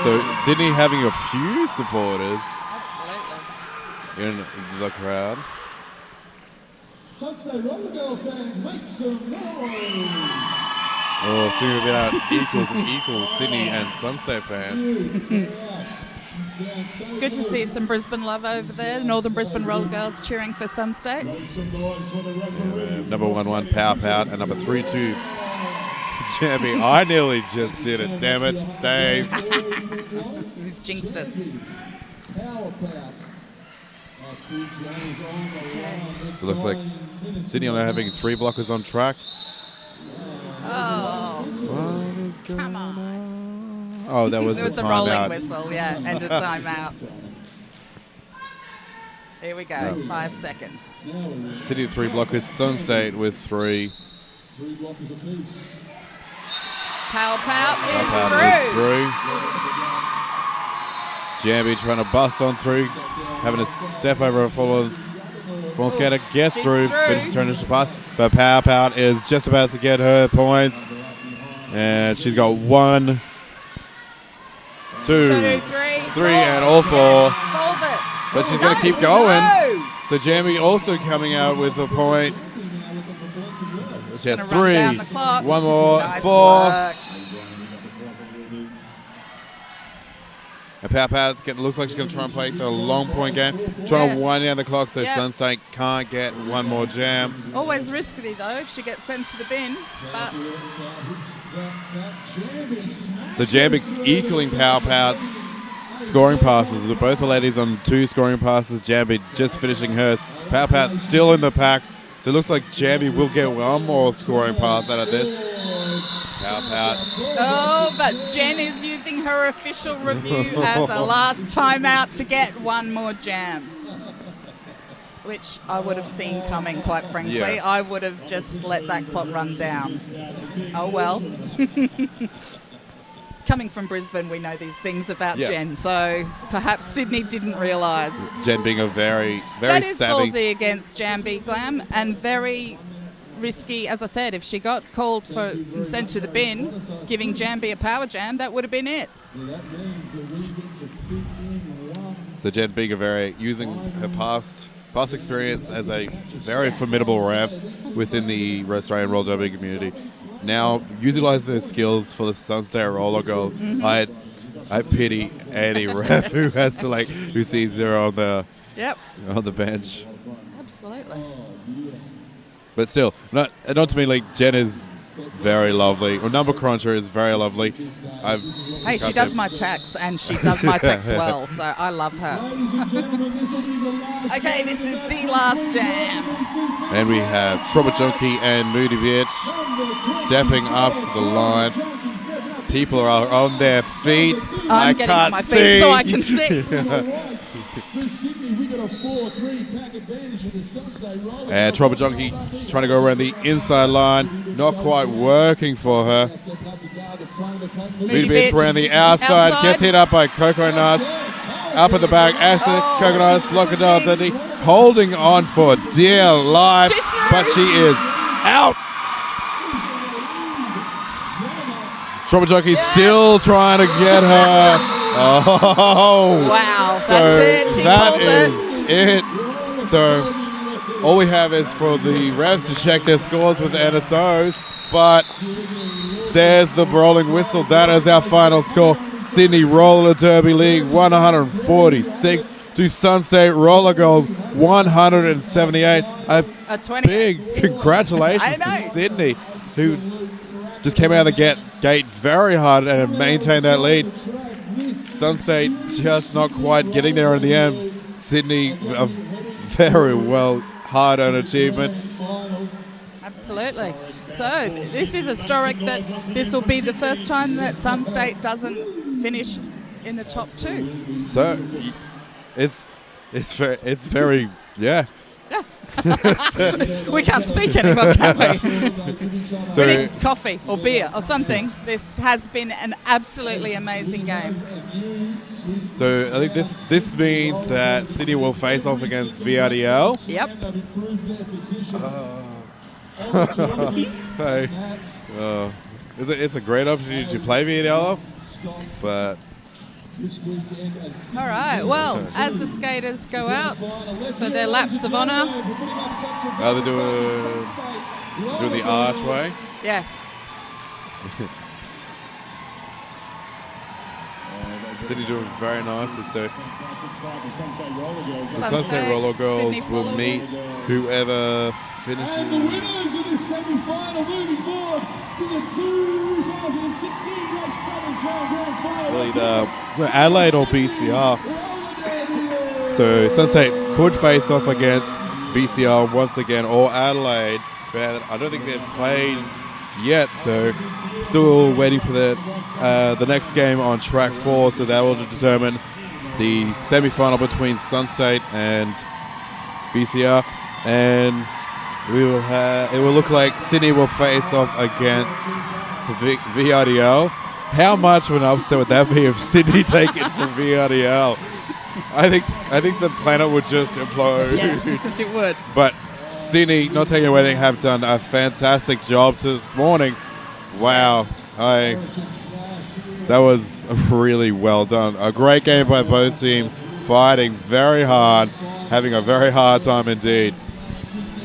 So Sydney having a few supporters Absolutely. in the crowd. Sun State Roller Girls fans, make some noise! Oh, Sydney about equal to equal, Sydney and Sun State fans. Good to see some Brisbane love over there. Northern Brisbane Roller Girls cheering for Sun State. Make some noise for the referee. Number 1 Pow Pout and number 3-2 Jammy. I nearly just did it, damn it, Dave. You've jinxed us. Power Pout. Our 2 jammers on the line. So it looks like Sydney are now having 3 blockers on track. Oh, What is going come on. Oh, that was There the was a rolling timeout. whistle, yeah, and a timeout. Here we go, 5 seconds. City 3 blockers, Sun State with 3. 3 blockers apiece. Pow Pout Pow is is through. Jambi trying to bust on through, having a step over a fallen skater, gets She's through, through. finishes her initial pass, but Power Pout is just about to get her points, and she's got 1, 2, 2, 3, 3, and all 4. Yes, hold it. But she's Oh, going to no, keep going. no. So Jambi also coming out with a point. She has Gonna run down 3, the clock. 1 more, Nice 4. work. And Pow Pow's looks like she's going to try and play the long point game, trying to wind down the clock so Yeah. Sunstate can't get 1 more jam. Always risky though if she gets sent to the bin. But So Jambi equaling Pow Pow's scoring passes. Both the ladies on 2 scoring passes. Jambi just finishing hers. Pow Pow's still in the pack. So it looks like Jambi will get 1 more scoring pass out of this. Pow Pow. oh, but Jen is using her official review as a last timeout to get 1 more jam. Which I would have seen coming, quite frankly. Yeah. I would have just let that clock run down. Oh well. Coming from Brisbane, we know these things about Yeah. Jen, so perhaps Sydney didn't realise. Jen being a very, very That is savvy. ballsy against Jambi Glam and very risky. As I said, if she got called for sent to the bin, giving Jambi a power jam, that would have been it. So Jen being a very, using her past experience as a very formidable ref within the Australian roller derby community. Now utilising those skills for the Sunstate Roller Girls. Mm-hmm. I pity any ref who has to who sees her on the Yep, bench. absolutely. But still, not to me, Jen is very lovely. Or Number Cruncher is very lovely. Hey, she does my tax, and she does my tax well, so I love her. Okay, this is the last jam. And we have Trouble Junkie and Moody Bitch stepping up to the line. People are on their feet. I'm I getting can't on my see. feet so I can see. And Trouble Junkie trying to go around the inside line. Not quite working for her. Moody Bitch around the outside. Gets hit up by Coco Nuts. Up at the back. Essex, Coco Nuts, Flocadell, Dundee. Holding on for dear life. She's through. But she is out. Trouble Junkie still trying to get her. Oh. Wow, So that's it. She that pulls is it. So all we have is for the refs to check their scores with the NSOs, but there's the rolling whistle. That is our final score. Sydney Roller Derby League 146 to Sunstate Roller Girls 178. A 20. Big congratulations I to know. Sydney, who just came out of the gate very hard and maintained that lead. Sunstate just not quite getting there in the end. Sydney, a very well hard-earned achievement. Absolutely. So this is historic that this will be the first time that Sunstate doesn't finish in the top 2. So it's very yeah. We can't speak anymore, can we? So We need coffee or beer or something. This has been an absolutely amazing game. So I think this means that Sydney will face off against VRDL. Yep. Hey, it's a great opportunity to play VRDL off, but All right. Well, as the skaters go out for their laps of honour. they're doing the archway. Yes. Sydney doing very nicely. So the Sunset Sunset Roller Girls Sydney will followers. meet whoever finishes. And the winners of this semi-final moving forward to the 2016 Great Southern Slam Grand Final. So Adelaide or BCR. So Sunstate could face off against BCR once again or Adelaide, but I don't think they've played yet. So still waiting for the next game on track 4. So that will determine the semi-final between Sunstate and BCR, and it will look like Sydney will face off against VRDL. How much of an upset would that be if Sydney take it from VRDL? I think the planet would just implode. Yeah, it would. But Sydney, not taking away anything, have done a fantastic job this morning. Wow. That was really well done. A great game by both teams, fighting very hard, having a very hard time indeed.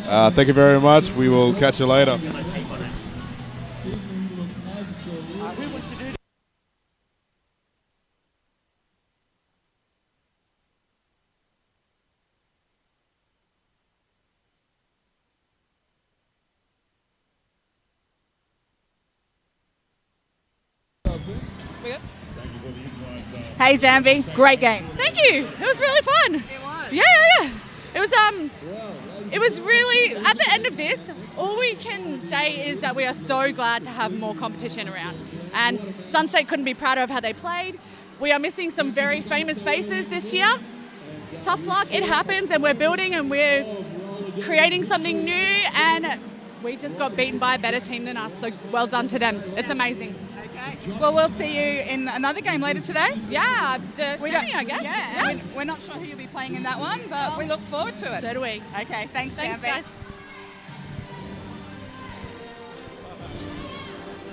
Thank you very much. We will catch you later. Hey Jambi, great game. Thank you. It was really fun. It was. Yeah. It was really, at the end of this, all we can say is that we are so glad to have more competition around. And Sunstate couldn't be prouder of how they played. We are missing some very famous faces this year. Tough luck, it happens, and we're building and we're creating something new, and we just got beaten by a better team than us, so well done to them. It's amazing. Okay. Well, we'll see you in another game later today. Yeah, Sydney, I guess. Yeah, and we're not sure who you'll be playing in that one, but we look forward to it. So do we. Okay, thanks Thanks, Jambi.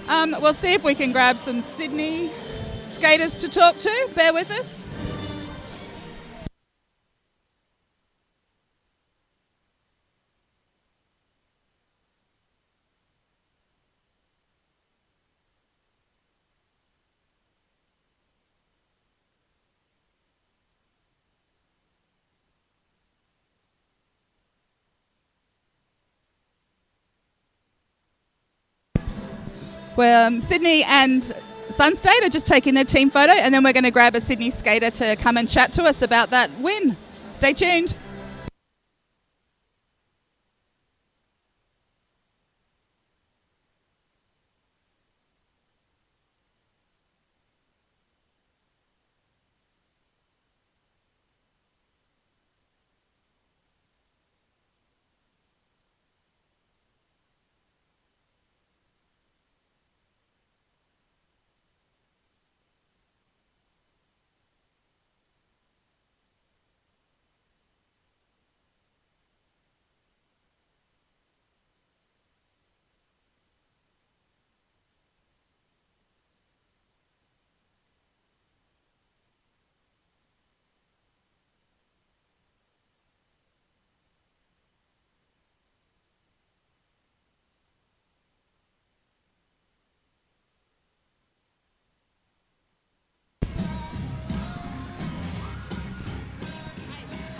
guys. We'll see if we can grab some Sydney skaters to talk to. Bear with us. Well, Sydney and Sunstate are just taking their team photo, and then we're going to grab a Sydney skater to come and chat to us about that win. Stay tuned.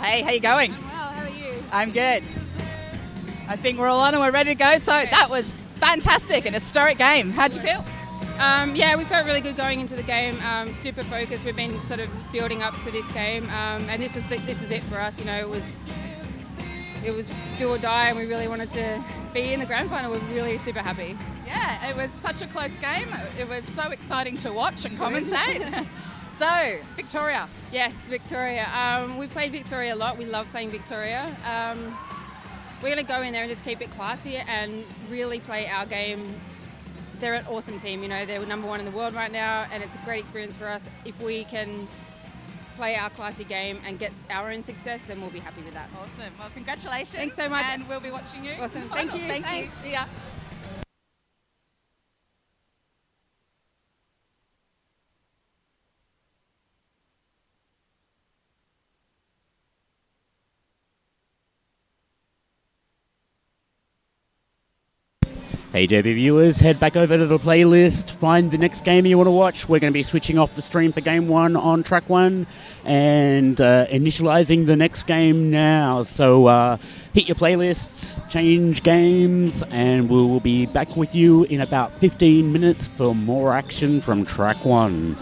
Hey, how you going? I'm well, how are you? I'm good. I think we're all on and we're ready to go. So that was fantastic, an historic game. How'd you feel? Yeah, we felt really good going into the game. Super focused. We've been sort of building up to this game, and this was it for us. You know, it was do or die, and we really wanted to be in the grand final. We're really super happy. Yeah, it was such a close game. It was so exciting to watch and commentate. So, Victoria. Yes, Victoria. We played Victoria a lot. We love playing Victoria. We're going to go in there and just keep it classy and really play our game. They're an awesome team. You know, they're number one in the world right now, and it's a great experience for us. If we can play our classy game and get our own success, then we'll be happy with that. Awesome. Well, congratulations. Thanks so much. And we'll be watching you. Awesome. Thank you. Thank you. See ya. Hey Derby viewers, head back over to the playlist, find the next game you want to watch. We're going to be switching off the stream for game one on track one and initializing the next game now. So hit your playlists, change games, and we will be back with you in about 15 minutes for more action from track one.